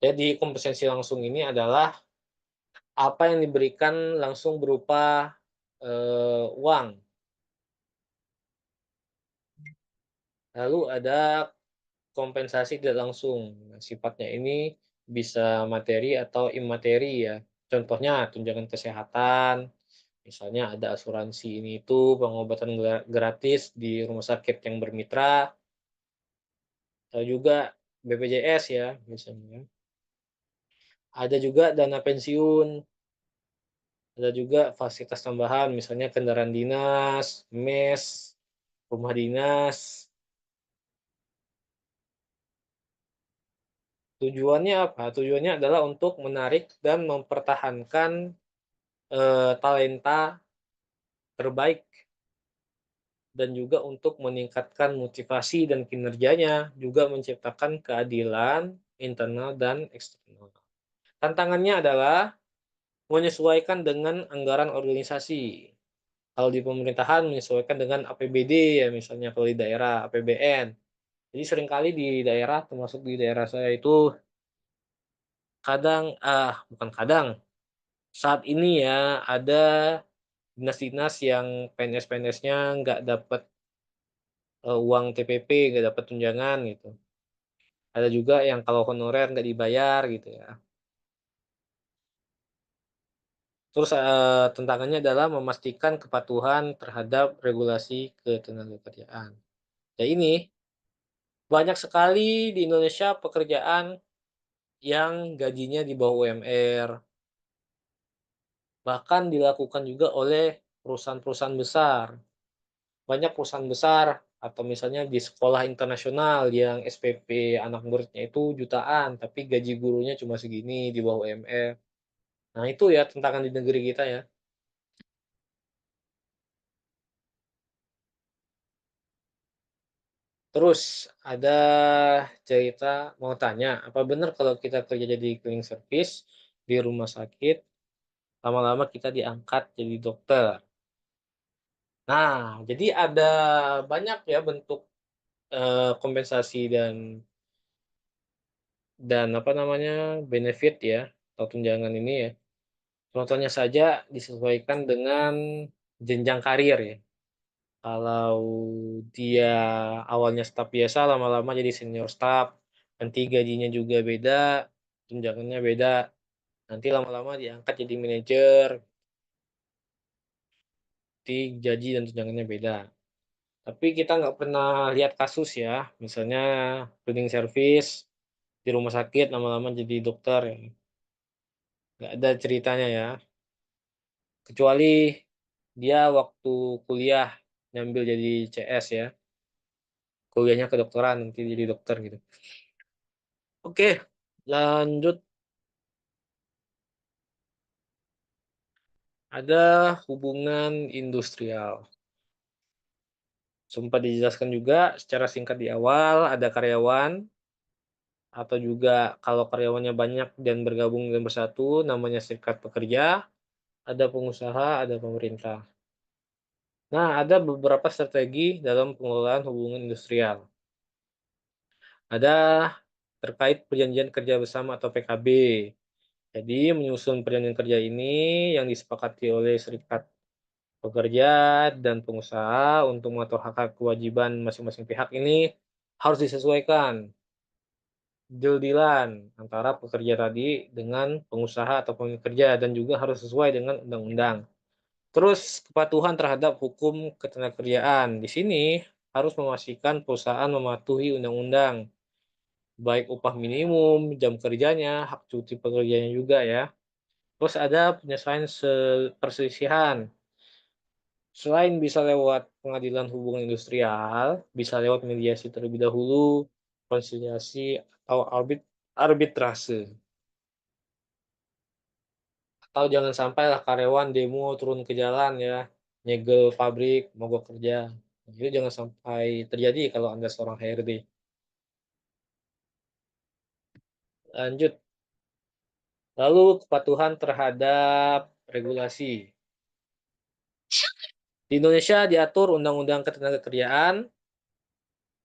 Jadi kompensasi langsung ini adalah apa yang diberikan langsung berupa, uang. Lalu ada kompensasi tidak langsung. Nah, sifatnya ini bisa materi atau imateri ya. Contohnya tunjangan kesehatan, misalnya ada asuransi ini itu, pengobatan gratis di rumah sakit yang bermitra, atau juga BPJS ya misalnya. Ada juga dana pensiun, ada juga fasilitas tambahan misalnya kendaraan dinas, mes, rumah dinas. Tujuannya apa? Tujuannya adalah untuk menarik dan mempertahankan, talenta terbaik dan juga untuk meningkatkan motivasi dan kinerjanya, juga menciptakan keadilan internal dan eksternal. Tantangannya adalah menyesuaikan dengan anggaran organisasi. Kalau di pemerintahan menyesuaikan dengan APBD ya misalnya, kalau di daerah APBN. Jadi seringkali di daerah, termasuk di daerah saya itu bukan kadang, saat ini ya ada dinas-dinas yang PNS-PNS-nya nggak dapat, uang TPP, nggak dapat tunjangan gitu. Ada juga yang kalau honorer nggak dibayar gitu ya. Terus, tantangannya adalah memastikan kepatuhan terhadap regulasi ketenagakerjaan. Ya ini, banyak sekali di Indonesia pekerjaan yang gajinya di bawah UMR, bahkan dilakukan juga oleh perusahaan-perusahaan besar. Banyak perusahaan besar atau misalnya di sekolah internasional yang SPP anak muridnya itu jutaan, tapi gaji gurunya cuma segini, di bawah UMR. Nah itu ya tantangan di negeri kita ya. Terus ada cerita mau tanya, apa benar kalau kita kerja jadi cleaning service di rumah sakit, lama-lama kita diangkat jadi dokter? Nah, jadi ada banyak ya bentuk, kompensasi dan apa namanya, benefit ya, atau tunjangan ini ya. Contohnya saja disesuaikan dengan jenjang karir ya. Kalau dia awalnya staf biasa, lama-lama jadi senior staf, nanti gajinya juga beda, tunjangannya beda, nanti lama-lama diangkat jadi manajer, nanti gaji dan tunjangannya beda. Tapi kita nggak pernah lihat kasus ya, misalnya cleaning service di rumah sakit lama-lama jadi dokter ya, nggak ada ceritanya ya. Kecuali dia waktu kuliah nyambil jadi CS ya, kuliahnya kedokteran nanti jadi dokter gitu. Oke, lanjut. Ada hubungan industrial. Sempat dijelaskan juga secara singkat di awal, ada karyawan atau juga kalau karyawannya banyak dan bergabung dan bersatu namanya serikat pekerja, ada pengusaha, ada pemerintah. Nah, ada beberapa strategi dalam pengelolaan hubungan industrial. Ada terkait perjanjian kerja bersama atau PKB. Jadi menyusun perjanjian kerja ini yang disepakati oleh serikat pekerja dan pengusaha untuk mengatur hak-hak kewajiban masing-masing pihak ini harus disesuaikan, deal-deal-an antara pekerja tadi dengan pengusaha atau pekerja dan juga harus sesuai dengan undang-undang. Terus kepatuhan terhadap hukum ketenagakerjaan. Di sini harus memastikan perusahaan mematuhi undang-undang, baik upah minimum, jam kerjanya, hak cuti pekerjanya juga ya. Terus ada penyelesaian perselisihan. Selain bisa lewat pengadilan hubungan industrial, bisa lewat mediasi terlebih dahulu, konsiliasi, atau arbitrase. Atau jangan sampailah karyawan demo turun ke jalan ya, nyegel pabrik, mogok kerja. Itu jangan sampai terjadi kalau Anda seorang HRD. Lanjut, lalu kepatuhan terhadap regulasi. Di Indonesia diatur Undang-Undang Ketenagakerjaan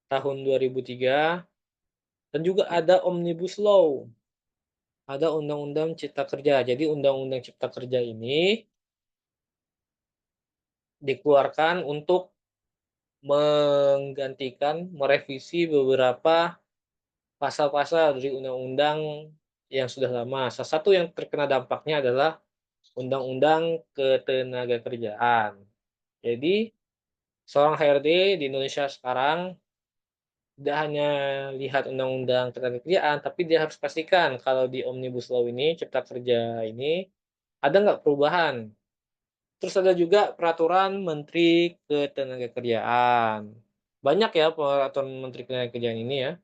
tahun 2003 dan juga ada Omnibus Law. Ada Undang-Undang Cipta Kerja. Jadi Undang-Undang Cipta Kerja ini dikeluarkan untuk menggantikan, merevisi beberapa pasal-pasal dari undang-undang yang sudah lama. Salah satu yang terkena dampaknya adalah Undang-Undang Ketenagakerjaan. Jadi seorang HRD di Indonesia sekarang tidak hanya lihat Undang-Undang Ketenagakerjaan, tapi dia harus pastikan kalau di Omnibus Law ini, Cipta Kerja ini, ada nggak perubahan Terus ada juga peraturan Menteri Ketenagakerjaan. Banyak ya peraturan Menteri Ketenagakerjaan ini ya.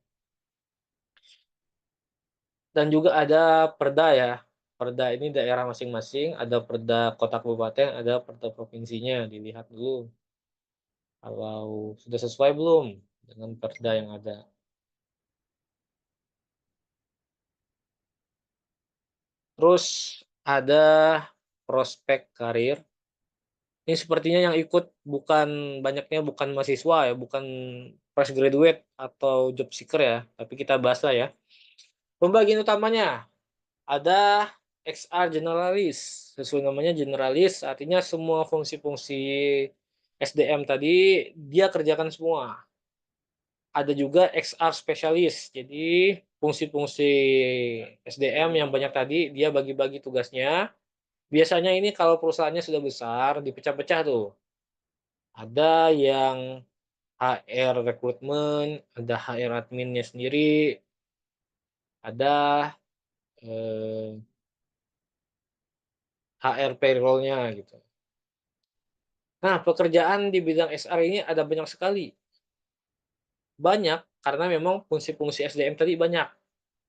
Dan juga ada perda ya. Perda ini daerah masing-masing, ada perda kota kabupaten, ada perda provinsinya, dilihat dulu kalau sudah sesuai belum dengan perda yang ada. Terus ada prospek karir. Ini sepertinya yang ikut banyaknya bukan mahasiswa ya, bukan fresh graduate atau job seeker ya, tapi kita bahas lah ya. Pembagian utamanya ada XR generalis. Sesuai namanya generalis, artinya semua fungsi-fungsi SDM tadi dia kerjakan semua. Ada juga XR spesialis. Jadi fungsi-fungsi SDM yang banyak tadi dia bagi-bagi tugasnya. Biasanya ini kalau perusahaannya sudah besar dipecah-pecah tuh. Ada yang HR rekrutmen, ada HR adminnya sendiri, ada HR payroll-nya gitu. Nah, pekerjaan di bidang HR ini ada banyak sekali. Banyak karena memang fungsi-fungsi SDM tadi banyak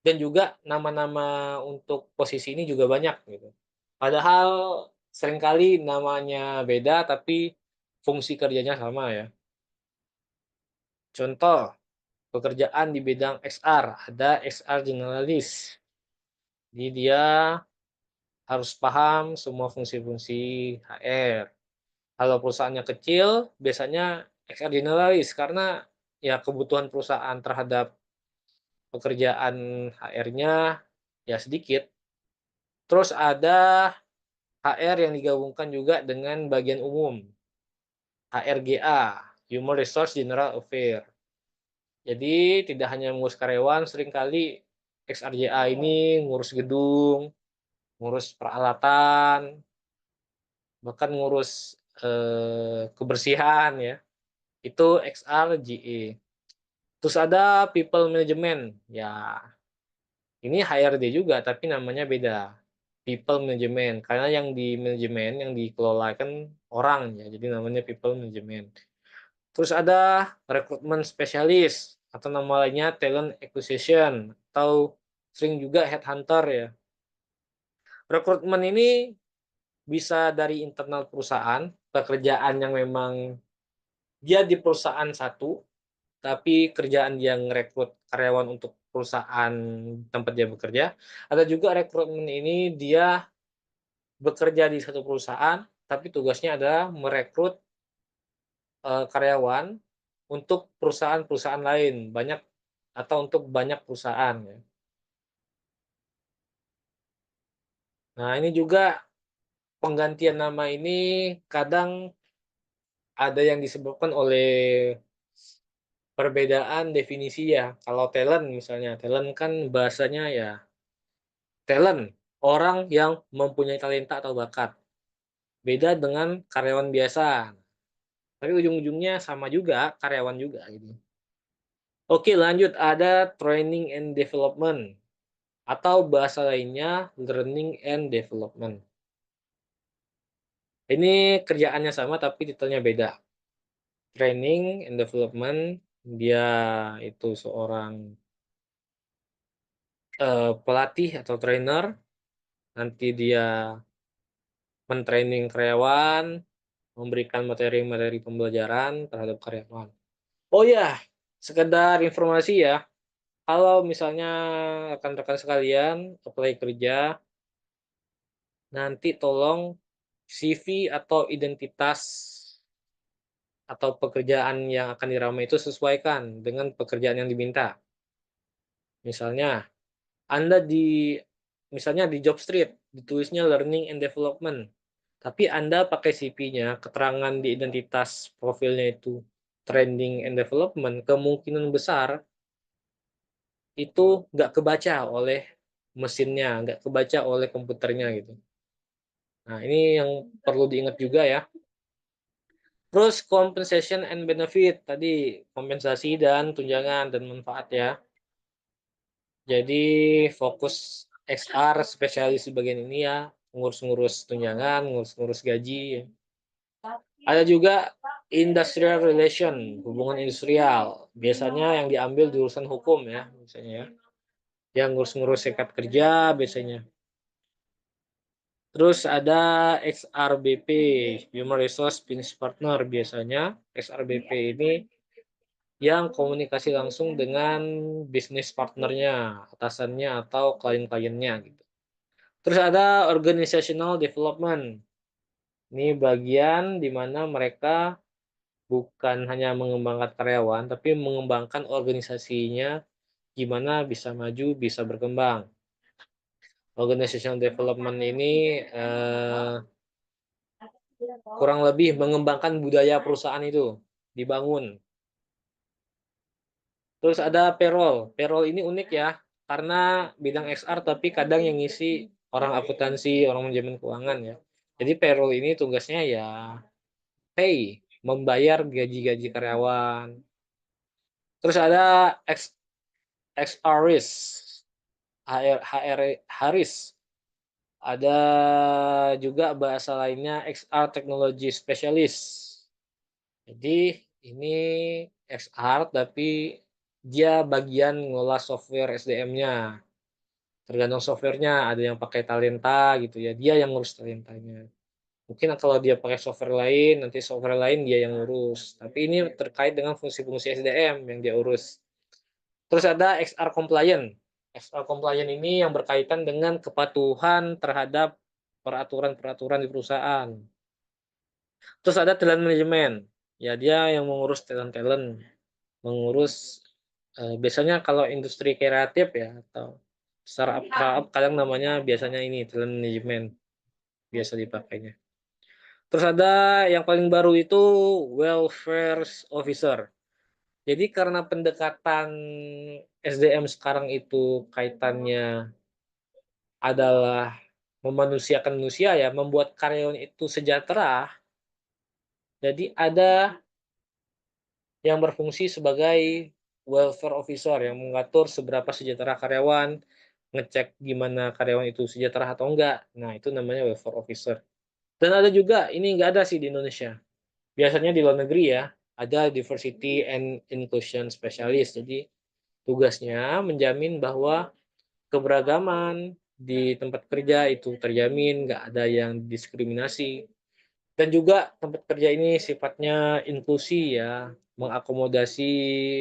dan juga nama-nama untuk posisi ini juga banyak gitu. Padahal seringkali namanya beda tapi fungsi kerjanya sama ya. Contoh, pekerjaan di bidang XR, ada XR generalis. Jadi dia harus paham semua fungsi-fungsi HR. Kalau perusahaannya kecil, biasanya XR generalis karena ya kebutuhan perusahaan terhadap pekerjaan HR-nya ya sedikit. Terus ada HR yang digabungkan juga dengan bagian umum, HRGA, Human Resource General Affair. Jadi tidak hanya mengurus karyawan, seringkali XRGA ini ngurus gedung, ngurus peralatan, bahkan ngurus kebersihan ya. Itu XRGE. Terus ada people management. Ya, ini HRD juga tapi namanya beda. People management karena yang di manajemen yang dikelola kan orang ya. Jadi namanya people management. Terus ada rekrutmen spesialis atau nama lainnya talent acquisition atau sering juga headhunter ya. Rekrutmen ini bisa dari internal perusahaan, pekerjaan yang memang dia di perusahaan satu, tapi kerjaan dia ngerekrut karyawan untuk perusahaan tempat dia bekerja. Ada juga rekrutmen ini dia bekerja di satu perusahaan, tapi tugasnya adalah merekrut, karyawan untuk perusahaan-perusahaan lain, banyak atau untuk banyak perusahaan ya. Nah ini juga penggantian nama ini kadang ada yang disebabkan oleh perbedaan definisi ya. Kalau talent misalnya, talent kan bahasanya ya talent, orang yang mempunyai talenta atau bakat. Beda dengan karyawan biasa, tapi ujung-ujungnya sama juga, karyawan juga gitu. Oke lanjut, ada training and development atau bahasa lainnya learning and development. Ini kerjaannya sama tapi titelnya beda. Training and development, dia itu seorang, pelatih atau trainer, nanti dia men-training karyawan, memberikan materi-materi pembelajaran terhadap karyawan. Oh ya, sekedar informasi ya, kalau misalnya rekan-rekan sekalian apply kerja, nanti tolong CV atau identitas atau pekerjaan yang akan diramai itu sesuaikan dengan pekerjaan yang diminta. Misalnya, Anda misalnya di job street, ditulisnya learning and development, tapi Anda pakai CV-nya, keterangan di identitas profilnya itu training and development, kemungkinan besar itu nggak kebaca oleh mesinnya, nggak kebaca oleh komputernya gitu. Nah, ini yang perlu diingat juga ya. Terus compensation and benefit, tadi kompensasi dan tunjangan dan manfaat ya. Jadi fokus XR spesialis di bagian ini ya, ngurus-ngurus tunjangan, ngurus-ngurus gaji ya. Ada juga industrial relation, hubungan industrial. Biasanya yang diambil jurusan hukum ya, biasanya ya. Yang ngurus-ngurus serikat kerja biasanya. Terus ada XRBP, Human Resource Business Partner biasanya. XRBP ini yang komunikasi langsung dengan bisnis partnernya, atasannya atau klien-kliennya gitu. Terus ada organizational development. Ini bagian di mana mereka bukan hanya mengembangkan karyawan, tapi mengembangkan organisasinya gimana bisa maju, bisa berkembang. Organizational development ini kurang lebih mengembangkan budaya perusahaan itu dibangun. Terus ada payroll. Payroll ini unik ya, karena bidang XR tapi kadang yang ngisi orang akuntansi, orang manajemen keuangan ya. Jadi payroll ini tugasnya ya pay, membayar gaji-gaji karyawan. Terus ada XRIS, HR Haris. Ada juga bahasa lainnya XR Technology Specialist. Jadi ini XR tapi dia bagian ngolah software SDM-nya. Tergantung softwarenya, ada yang pakai Talenta gitu ya, dia yang ngurus Talentanya. Mungkin kalau dia pakai software lain, nanti software lain dia yang ngurus. Tapi ini terkait dengan fungsi-fungsi SDM yang dia urus. Terus ada XR Compliant. XR Compliant ini yang berkaitan dengan kepatuhan terhadap peraturan-peraturan di perusahaan. Terus ada talent management. Ya dia yang mengurus talent-talent, mengurus biasanya kalau industri kreatif ya atau startup kadang namanya biasanya ini talent management biasa dipakainya. Terus ada yang paling baru itu welfare officer. Jadi karena pendekatan SDM sekarang itu kaitannya adalah memanusiakan manusia ya, membuat karyawan itu sejahtera. Jadi ada yang berfungsi sebagai welfare officer yang mengatur seberapa sejahtera karyawan, ngecek gimana karyawan itu sejahtera atau enggak. Nah, itu namanya welfare officer. Dan ada juga, ini enggak ada sih di Indonesia. Biasanya di luar negeri ya, ada diversity and inclusion specialist. Jadi tugasnya menjamin bahwa keberagaman di tempat kerja itu terjamin, nggak ada yang diskriminasi. Dan juga tempat kerja ini sifatnya inklusi ya, mengakomodasi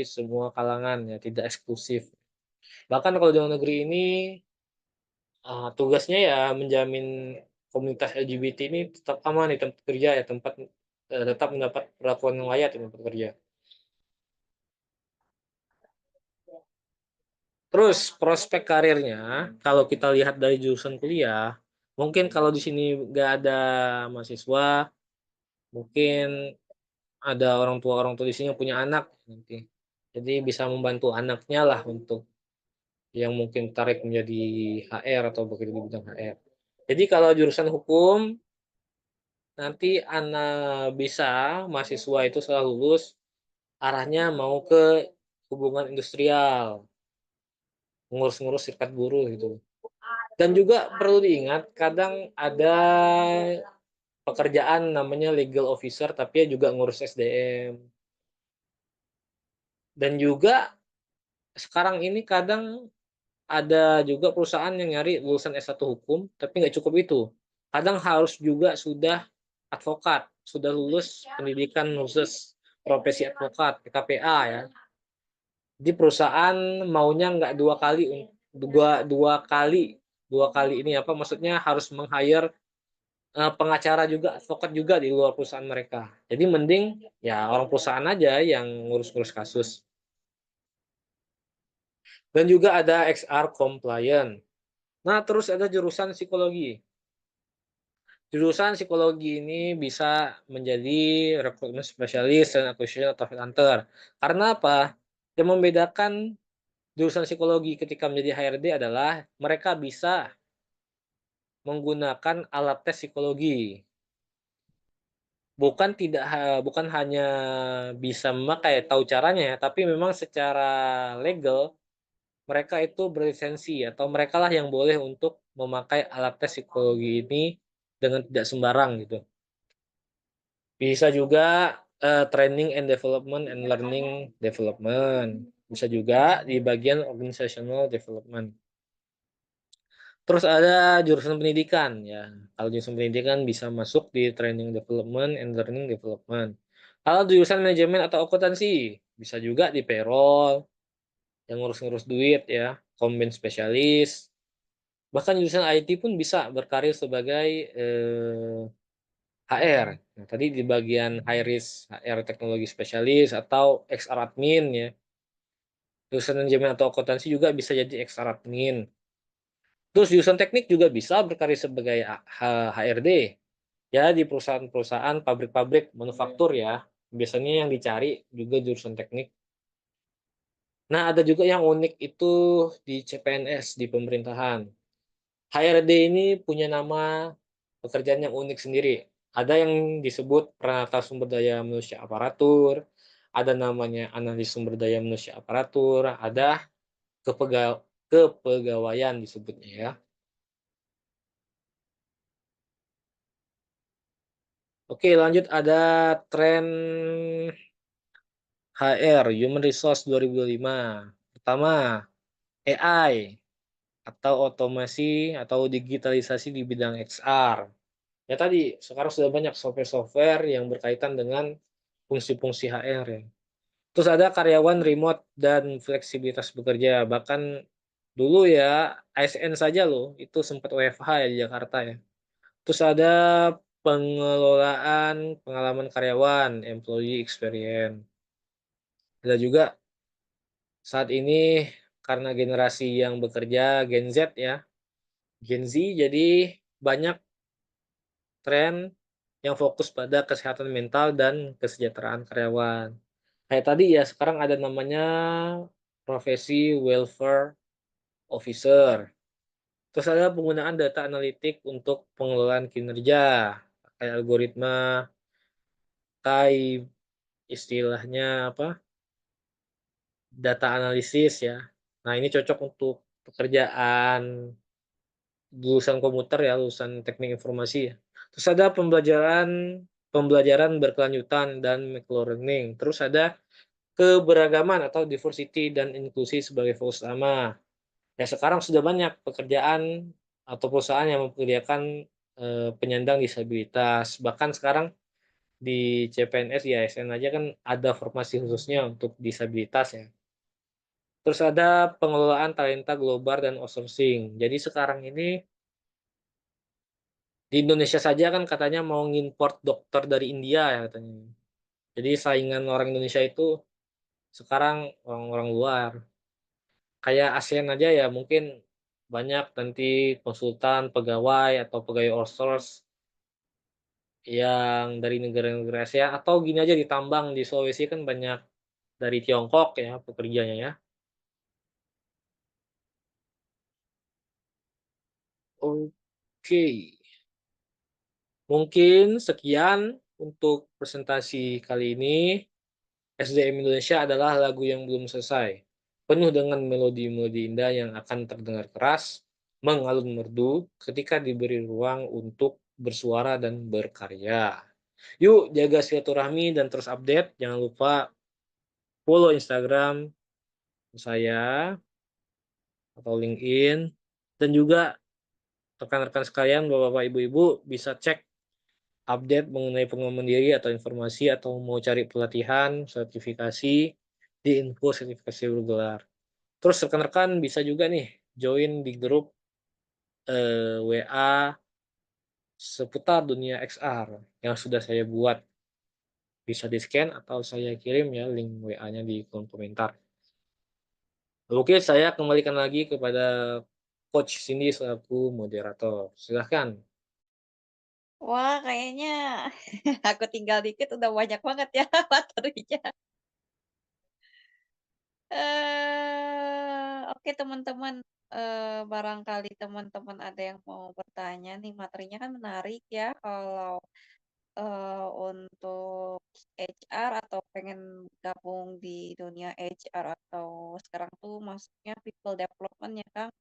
semua kalangan ya, tidak eksklusif. Bahkan kalau di luar negeri ini tugasnya ya menjamin komunitas LGBT ini tetap aman di tempat kerja ya, tetap mendapat perlakuan yang layak di tempat kerja. Terus prospek karirnya, kalau kita lihat dari jurusan kuliah, mungkin kalau di sini nggak ada mahasiswa, mungkin ada orang tua di sini yang punya anak nanti. Jadi bisa membantu anaknya lah untuk yang mungkin tarik menjadi HR atau bekerja di bidang HR. Jadi kalau jurusan hukum, nanti anak bisa mahasiswa itu setelah lulus arahnya mau ke hubungan industrial, ngurus-ngurus serikat buruh gitu. Dan juga perlu diingat, kadang ada pekerjaan namanya legal officer, tapi ya juga ngurus SDM. Dan juga sekarang ini kadang ada juga perusahaan yang nyari lulusan S1 hukum, tapi nggak cukup itu. Kadang harus juga sudah advokat, sudah lulus pendidikan khusus profesi advokat, PKPA ya. Jadi perusahaan maunya nggak dua kali ini apa maksudnya harus meng-hire pengacara juga, advokat juga di luar perusahaan mereka. Jadi mending ya orang perusahaan aja yang ngurus-ngurus kasus. Dan juga ada XR compliant. Nah, terus ada jurusan psikologi. Jurusan psikologi ini bisa menjadi rekrutmen spesialis dan acquisition atau headhunter. Karena apa? Yang membedakan jurusan psikologi ketika menjadi HRD adalah mereka bisa menggunakan alat tes psikologi. Bukan hanya bisa memakai, tahu caranya ya, tapi memang secara legal mereka itu berlisensi atau merekalah yang boleh untuk memakai alat tes psikologi ini dengan tidak sembarang gitu. Bisa juga, training and development and learning development. Bisa juga di bagian organizational development. Terus ada jurusan pendidikan ya, kalau jurusan pendidikan bisa masuk di training development and learning development. Kalau jurusan manajemen atau akuntansi, bisa juga di payroll, yang ngurus-ngurus duit ya, combine spesialis, bahkan jurusan IT pun bisa berkarir sebagai, HR. Nah, tadi di bagian high risk HR teknologi spesialis atau XR admin ya. Jurusan manajemen atau akuntansi juga bisa jadi XR admin. Terus jurusan teknik juga bisa berkarir sebagai HRD, ya di perusahaan-perusahaan, pabrik-pabrik manufaktur ya, biasanya yang dicari juga jurusan teknik. Nah, ada juga yang unik itu di CPNS, di pemerintahan. HRD ini punya nama pekerjaan yang unik sendiri. Ada yang disebut peranata sumber daya manusia aparatur, ada namanya analis sumber daya manusia aparatur, ada kepegawaian disebutnya ya. Oke lanjut ada tren HR, Human Resource 2025. Pertama, AI atau otomasi atau digitalisasi di bidang HR. Ya tadi, sekarang sudah banyak software-software yang berkaitan dengan fungsi-fungsi HR ya. Terus ada karyawan remote dan fleksibilitas bekerja, bahkan dulu ya ASN saja loh, itu sempat WFH ya di Jakarta ya. Terus ada pengelolaan pengalaman karyawan, employee experience. Ada juga saat ini karena generasi yang bekerja Gen Z ya, Gen Z jadi banyak tren yang fokus pada kesehatan mental dan kesejahteraan karyawan. Kayak tadi ya, sekarang ada namanya profesi welfare officer. Terus ada penggunaan data analitik untuk pengelolaan kinerja, kayak algoritma, kayak istilahnya apa, data analisis ya. Nah, ini cocok untuk pekerjaan lulusan komputer ya, lulusan teknik informasi ya. Terus ada pembelajaran pembelajaran berkelanjutan dan microlearning. Terus ada keberagaman atau diversity dan inklusi sebagai fokus utama. Ya sekarang sudah banyak pekerjaan atau perusahaan yang mempekerjakan, penyandang disabilitas. Bahkan sekarang di CPNS, di ASN aja kan ada formasi khususnya untuk disabilitas ya. Terus ada pengelolaan talenta global dan outsourcing. Jadi sekarang ini di Indonesia saja kan katanya mau ngimport dokter dari India ya katanya. Jadi saingan orang Indonesia itu sekarang orang-orang luar. Kayak ASEAN aja ya mungkin banyak nanti konsultan, pegawai, atau pegawai outsource yang dari negara-negara Asia atau gini aja di tambang di Sulawesi kan banyak dari Tiongkok ya pekerjanya ya. Oke, mungkin sekian untuk presentasi kali ini. SDM Indonesia adalah lagu yang belum selesai, penuh dengan melodi-melodi indah yang akan terdengar keras, mengalun merdu ketika diberi ruang untuk bersuara dan berkarya. Yuk jaga silaturahmi dan terus update. Jangan lupa follow Instagram saya atau LinkedIn dan juga rekan-rekan sekalian, Bapak-bapak, Ibu-ibu bisa cek update mengenai pengembangan diri atau informasi atau mau cari pelatihan, sertifikasi di info sertifikasi bergelar. Terus rekan-rekan bisa juga nih join di grup, WA seputar dunia XR yang sudah saya buat. Bisa di-scan atau saya kirim ya link WA-nya di kolom komentar. Oke, saya kembalikan lagi kepada Coach Cindy selaku moderator. Silahkan. Wah, kayaknya aku tinggal dikit udah banyak banget ya materinya. Oke teman-teman, barangkali teman-teman ada yang mau bertanya nih, materinya kan menarik ya kalau, untuk HR atau pengen gabung di dunia HR atau sekarang tuh masuknya people development ya, Kang.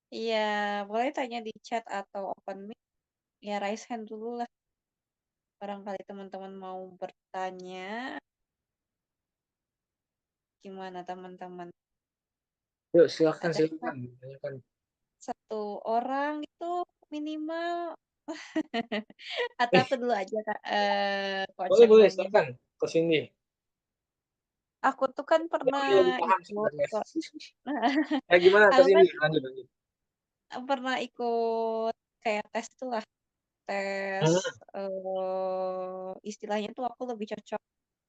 Iya, boleh tanya di chat atau open mic, ya raise hand dulu lah. Barangkali teman-teman mau bertanya, gimana teman-teman? Yuk silakan Ada kan silakan, tanyakan. satu orang itu minimal atau aku dulu aja Kak, coach Boleh yang boleh nanya. silakan, ke sini. Aku tuh kan Saya pernah masih lebih paham ikut sebenarnya. kok. Gimana ke Aku kan sini? Lanjut lanjut. pernah ikut kayak tes tuh lah, tes, Mhm istilahnya tuh aku lebih cocok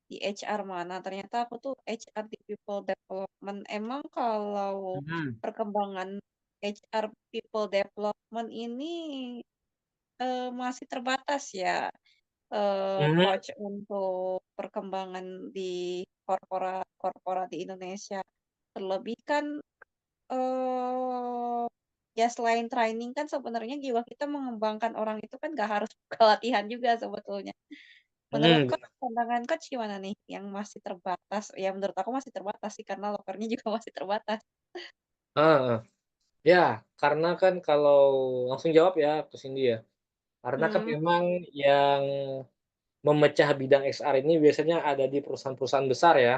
di HR mana, ternyata aku tuh HR di people development. Emang kalau mhm perkembangan HR people development ini, masih terbatas ya, mhm Coach, untuk perkembangan di korporat-korporat di Indonesia. Terlebih kan, eee, ya selain training kan sebenarnya jiwa kita mengembangkan orang itu kan nggak harus pelatihan juga sebetulnya. Menurut mhm, Coach, pandangan Coach gimana nih yang masih terbatas? Ya menurut aku masih terbatas sih karena lokernya juga masih terbatas. heeh. Ya, karena kan kalau langsung jawab ya ke Cindy ya, karena kan Mhm, memang yang memecah bidang HR ini biasanya ada di perusahaan-perusahaan besar ya,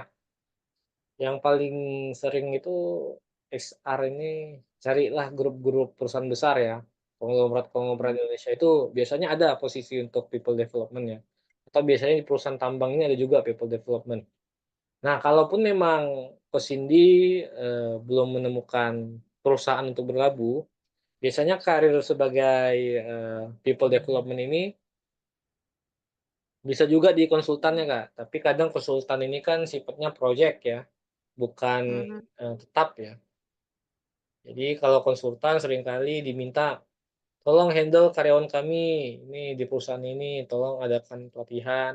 yang paling sering itu HR ini carilah grup-grup perusahaan besar ya, konglomerat-konglomerat mmm, Indonesia itu biasanya ada posisi untuk people development ya, atau biasanya di perusahaan tambang ini ada juga people development. Nah, kalaupun memang Coach Cindy, belum menemukan perusahaan untuk berlabuh, biasanya karir sebagai, people development ini bisa juga di konsultannya, Kak. Tapi kadang konsultan ini kan sifatnya project ya, bukan, mhm. tetap ya. Jadi kalau konsultan seringkali diminta, "Tolong handle karyawan kami ini di perusahaan ini, tolong adakan pelatihan,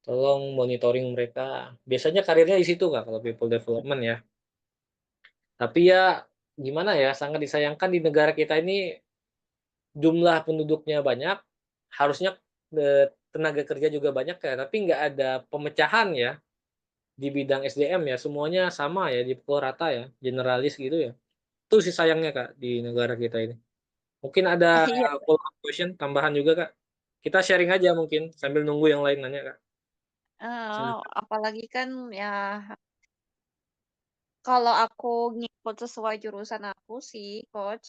tolong monitoring mereka." Biasanya karirnya di situ, Kak, kalau people development ya. Tapi ya gimana ya, sangat disayangkan di negara kita ini jumlah penduduknya banyak, harusnya, tenaga kerja juga banyak ya, tapi nggak ada pemecahan ya, di bidang SDM ya, semuanya sama ya, dipukul rata ya, generalis gitu ya. Itu sih sayangnya, Kak, di negara kita ini. Mungkin ada Iya, follow up question tambahan juga, Kak? Kita sharing aja mungkin sambil nunggu yang lain nanya, Kak. Silakan. apalagi kan ya kalau aku ngikut sesuai jurusan aku sih, Coach,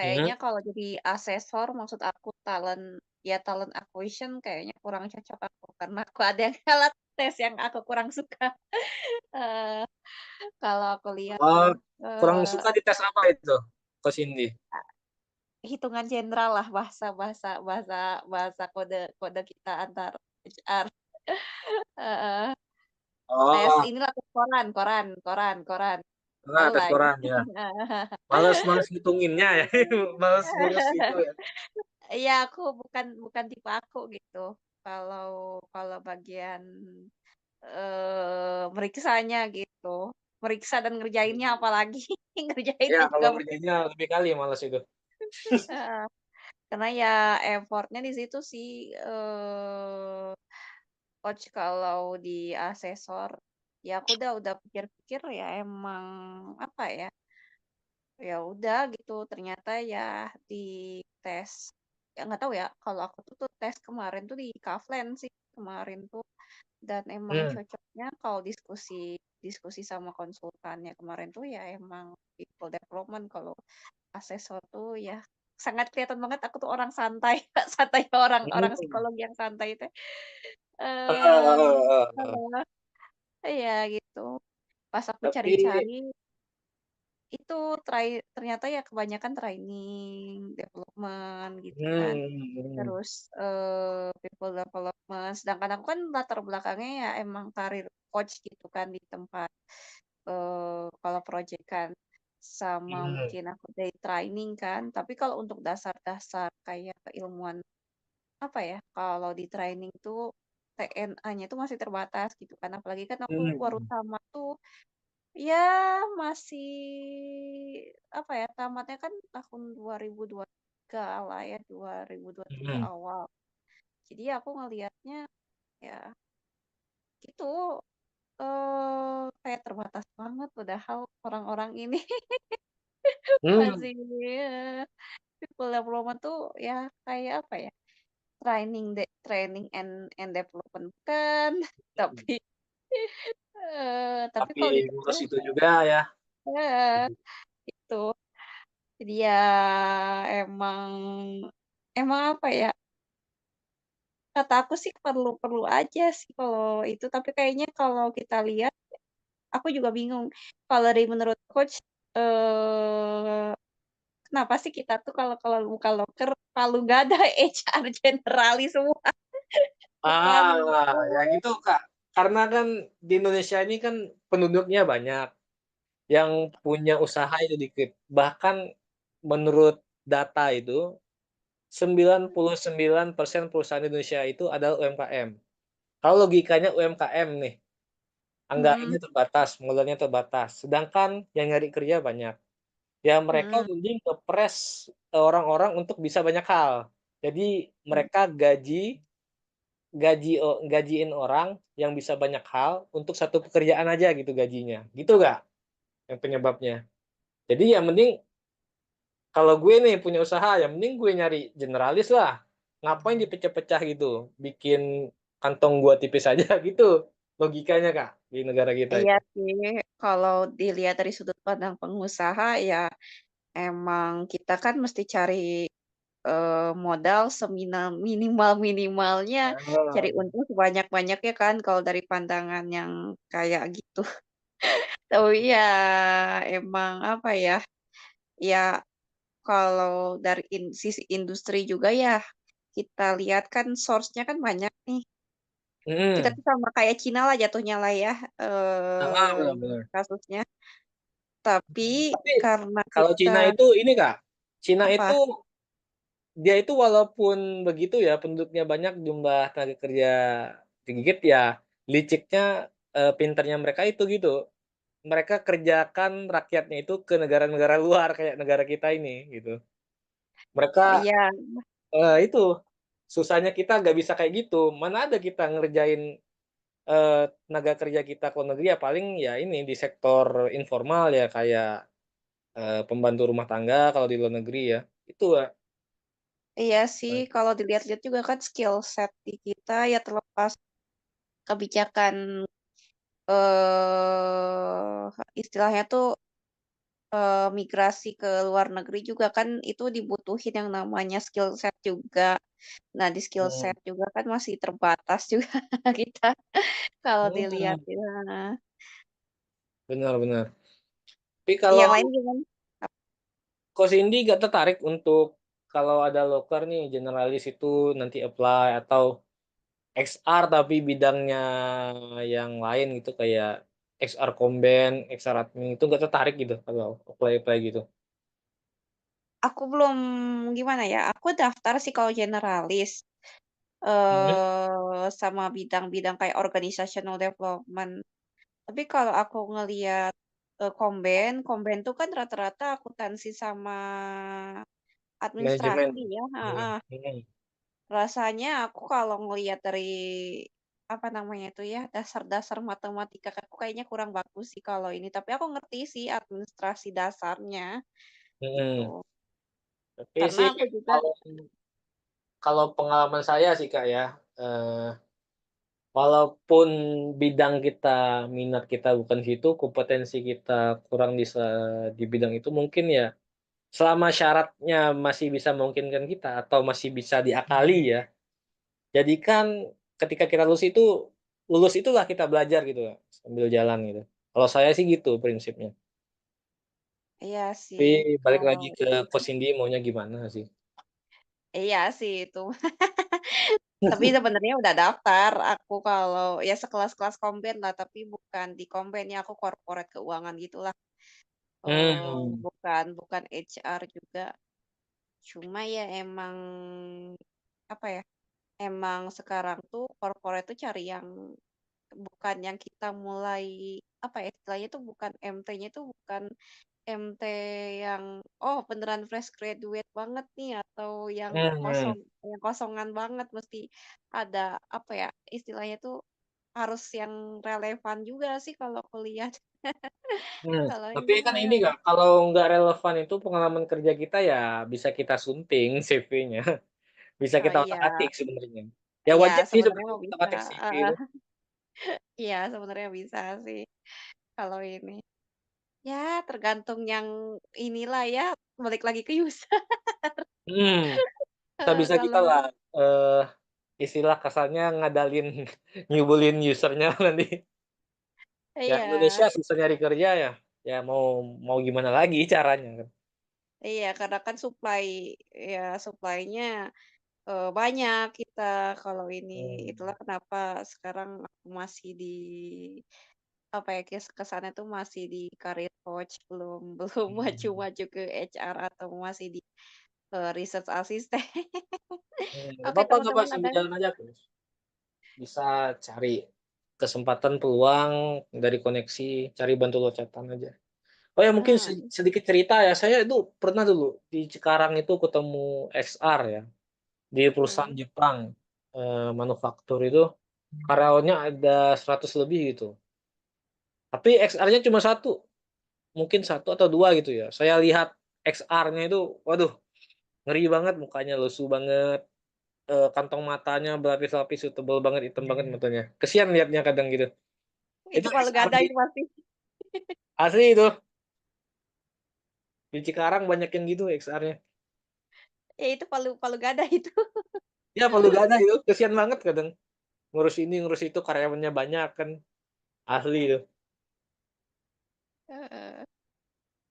Mhm. kayaknya kalau jadi asesor maksud aku talent acquisition kayaknya kurang cocok aku, karena aku ada yang alat tes yang aku kurang suka. Eee, kalau aku lihat Oh, tuh, kurang suka di tes apa itu, Coach Indi? hitungan general lah bahasa bahasa bahasa bahasa kode kode kita antar HR. Heeh, tes Oh, inilah tes koran koran koran koran, ah, tahu tes lah ya. koran ya. Males males ngitunginnya ya, males ngurus itu ya. Iya, aku bukan bukan tipe aku gitu. Kalau kalau bagian, meriksanya gitu. Meriksa dan ngerjainnya Mmm. apalagi, Ya ngerjainnya juga kalau ngerjainnya lebih kali males itu. heeh, karena ya effort-nya di situ sih, Coach, kalau di asesor, ya aku udah pikir-pikir ya emang apa ya, ya udah gitu ternyata ya di tes ya nggak tahu ya kalau aku tuh tes kemarin tuh di Kavlen sih kemarin tuh dan emang Mmm, cocoknya kalau diskusi diskusi sama konsultannya kemarin tuh ya emang people development kalau asesor tuh ya sangat kelihatan banget aku tuh orang santai santai orang orang mhm. psikologi yang santai itu Heeh heeh heeh heeh. eh iya gitu pas aku Tapi cari-cari itu ternyata ya kebanyakan training, development gitu kan. mhm mhm. Terus, people development, sedangkan aku kan latar belakangnya ya emang karir coach gitu kan di tempat, kalau project kan, sama Mhm mungkin aku dari training kan. Tapi kalau untuk dasar-dasar kayak keilmuan, apa ya, kalau di training tuh TNA-nya tuh masih terbatas gitu kan, apalagi kan aku baru mhm tamat tuh ya, masih apa ya, tamatnya kan tahun 2023 lah ya, 2023 mhm. awal. Jadi aku ngelihatnya ya itu, kayak terbatas banget padahal orang-orang ini Mmm, masih people development tuh ya kayak apa ya, training and development bukan, Mhm. tapi, tapi Tapi kalau di kerja ngurus itu juga ya. heeh, itu. Jadi ya emang emang apa ya, kata aku sih perlu-perlu aja sih kalau itu, tapi kayaknya kalau kita lihat aku juga bingung. Kalau dari menurut Coach, eee, kenapa sih kita tuh kalau kalau buka loker selalu nggak ada HR generalis semua, bukan Ya gitu, Kak. Karena kan di Indonesia ini kan penduduknya banyak, yang punya usaha itu dikit. Bahkan menurut data itu 99% perusahaan Indonesia itu adalah UMKM. Kalau logikanya UMKM nih, mhm anggarannya terbatas, modalnya terbatas, sedangkan yang nyari kerja banyak. Ya mereka mhm mending ngepres, orang-orang untuk bisa banyak hal. Jadi mhm. mereka gajiin orang yang bisa banyak hal untuk satu pekerjaan aja gitu gajinya, gitu nggak yang penyebabnya? Jadi ya mending kalau gue nih punya usaha, ya mending gue nyari generalis lah, ngapain dipecah-pecah gitu, bikin kantong gua tipis aja gitu logikanya, Kak, di negara kita Iya itu. sih, kalau dilihat dari sudut pandang pengusaha ya emang kita kan mesti cari, modal minimal-minimalnya, cari Heeh, untung sebanyak-banyaknya kan kalau dari pandangan yang kayak gitu. Tapi ya emang apa ya, ya kalau dari sisi industri juga ya, kita lihat kan source-nya kan banyak nih. Kita mhm, tuh sama kayak Cina lah jatuhnya lah ya, heeh, bener bener. kasusnya. Tapi Tapi karena kalau kita Cina itu ini, Kak, Cina itu apa dia itu walaupun begitu ya, penduduknya banyak, jumlah tenaga kerja sedikit, ya liciknya, pinternya mereka itu gitu, mereka kerjakan rakyatnya itu ke negara-negara luar kayak negara kita ini, gitu. Mereka, iya itu, susahnya kita nggak bisa kayak gitu, mana ada kita ngerjain, tenaga kerja kita ke luar negeri ya paling ya ini, di sektor informal ya kayak, pembantu rumah tangga kalau di luar negeri ya, itu, Kak. iya sih kalau dilihat-lihat juga kan skill set di kita ya terlepas kebijakan, istilahnya tuh, migrasi ke luar negeri juga kan itu dibutuhin yang namanya skill set juga. Nah di skill Mhm, set juga kan masih terbatas juga kita kalau dilihat mhm, ya. benar benar. Tapi Yang kalau lain gimana? Ko Cindy nggak tertarik untuk kalau ada loker nih generalis itu nanti apply atau XR tapi bidangnya yang lain gitu kayak XR Komben, XR Admin itu nggak tertarik gitu kalau apply-apply gitu? Aku belum gimana ya, aku daftar sih kalau generalis, Mhm, sama bidang-bidang kayak organizational development. Tapi kalau aku ngelihat, Komben, Komben tuh kan rata-rata akuntansi sama manajemen. administrasi ya Mhm heeh. mhm Rasanya aku kalau ngelihat dari, apa namanya itu ya, dasar-dasar matematika aku kayaknya kurang bagus sih kalau ini, tapi aku ngerti sih administrasi dasarnya, gitu. mhm. Tapi Karena sih aku juga kalau kalau pengalaman saya sih, Kak, ya, walaupun bidang kita, minat kita bukan di situ, kompetensi kita kurang di bidang itu mungkin ya, selama syaratnya masih bisa memungkinkan kita atau masih bisa diakali ya, jadikan ketika kita lulus itulah kita belajar gitu Kak, sambil jalan gitu. Kalau saya sih gitu prinsipnya. iya sih, Tapi balik kalau lagi ke Coach Cindy maunya gimana sih? iya sih itu. Tapi sebenarnya udah daftar aku kalau ya sekelas-kelas Komben lah, tapi bukan di Komben ya, aku corporate keuangan gitulah. Mmm, Bukan bukan HR juga. Cuma ya emang, apa ya, emang sekarang tuh corporate tuh cari yang bukan yang kita mulai, apa ya, istilahnya tuh bukan MT-nya tuh bukan MT yang, oh beneran fresh graduate banget nih atau yang mhm yang kosongan banget, mesti ada, apa ya, istilahnya tuh harus yang relevan juga sih kalau aku lihat. mhm. Kalau Tapi ini kan ini Kak, kalau nggak relevan itu pengalaman kerja kita ya bisa kita sunting CV-nya. Bisa Oh kita iya, otak-atik sebenarnya. Ya iya wajar sih sebenarnya sebenarnya mah bisa, otak-atik CV heeh, itu. iya sebenarnya bisa sih kalau ini. Ya tergantung yang inilah ya, balik lagi ke user, Mhm, sebisa kalau kitalah, istilah kasarnya ngadalin, nyebulin user-nya nanti. Ya iya Indonesia susah nyari kerja ya, ya mau mau gimana lagi caranya kan. iya karena kan ya supply-nya, banyak kita kalau ini. Mmm, Itulah kenapa sekarang aku masih di apa ya, kesannya tuh masih di career coach, belum belum mhm, maju-maju ke HR atau masih di, research assistant. nggak Oke apa-apa nggak apa, teman-teman ada sambil jalan aja terus. Bisa cari kesempatan, peluang dari koneksi, cari bantu loncatan aja. Oh ya mungkin heeh, sedikit cerita ya, saya itu pernah dulu di Cikarang itu ketemu XR ya, di perusahaan mhm, Jepang, manufaktur itu karyawannya ada 100 lebih gitu, tapi XR-nya cuma satu, mungkin satu atau 2 gitu ya. Saya lihat XR-nya itu, waduh ngeri banget mukanya, lusuh banget, kantong matanya berlapis-lapis, tebel banget, hitam banget matanya. Kasihan lihatnya kadang gitu. itu Itu palu XR gada di itu pasti. asli itu, di Cikarang banyak yang gitu XR-nya. Ya itu palu palu gada itu. Ya Palu Gada itu, kasihan banget kadang. Ngurus ini, ngurus itu, karyawannya banyak kan, asli itu. Heeh,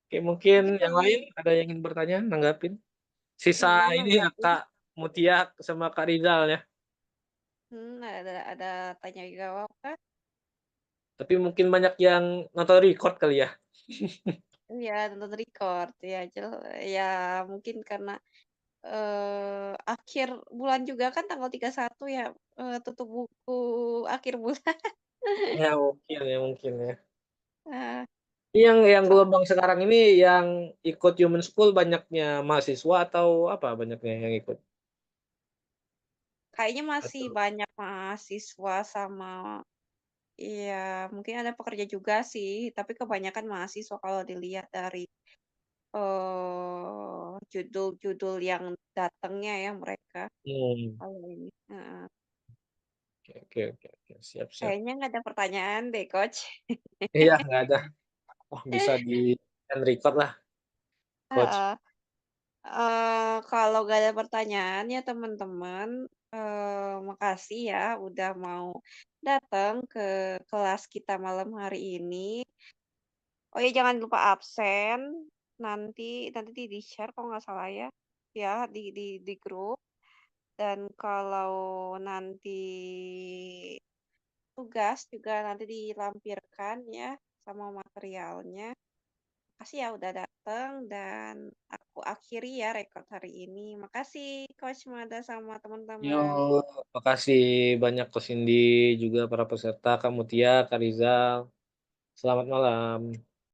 Oke mungkin mungkin yang teman lain ada yang ingin bertanya, nanggapin? Sisa ini ya nanggapin, Kak Mutia sama Kak Rizal ya, ada tanya jawab kah? tapi mungkin banyak yang nonton record kali ya? Iya nonton record, ya mungkin karena, akhir bulan juga kan tanggal 31 ya, tutup buku akhir bulan. Ya mungkin ya. Heeh, Yang so gelombang sekarang ini yang ikut Human School banyaknya mahasiswa atau apa banyaknya yang ikut? kayaknya masih Atau banyak mahasiswa sama iya mungkin ada pekerja juga sih, tapi kebanyakan mahasiswa kalau dilihat dari, judul-judul yang datangnya ya mereka, mmm, kalau ini heeh. oke, siap siap. Kayaknya nggak ada pertanyaan deh, Coach. Iya nggak ada, oh bisa di-end record lah Coach. Heeh, kalau nggak ada pertanyaan ya teman-teman, makasih ya udah mau datang ke kelas kita malam hari ini. Oh ya jangan lupa absen, nanti di-share kalau nggak salah ya, ya di grup dan kalau nanti tugas juga nanti dilampirkan ya sama materialnya. Makasih ya udah datang dan aku akhiri ya rekod hari ini. Makasih Coach Mada sama teman-teman. Yok, makasih banyak Coach Cindy, juga para peserta, Kak Mutia, Kak Rizal. Selamat malam.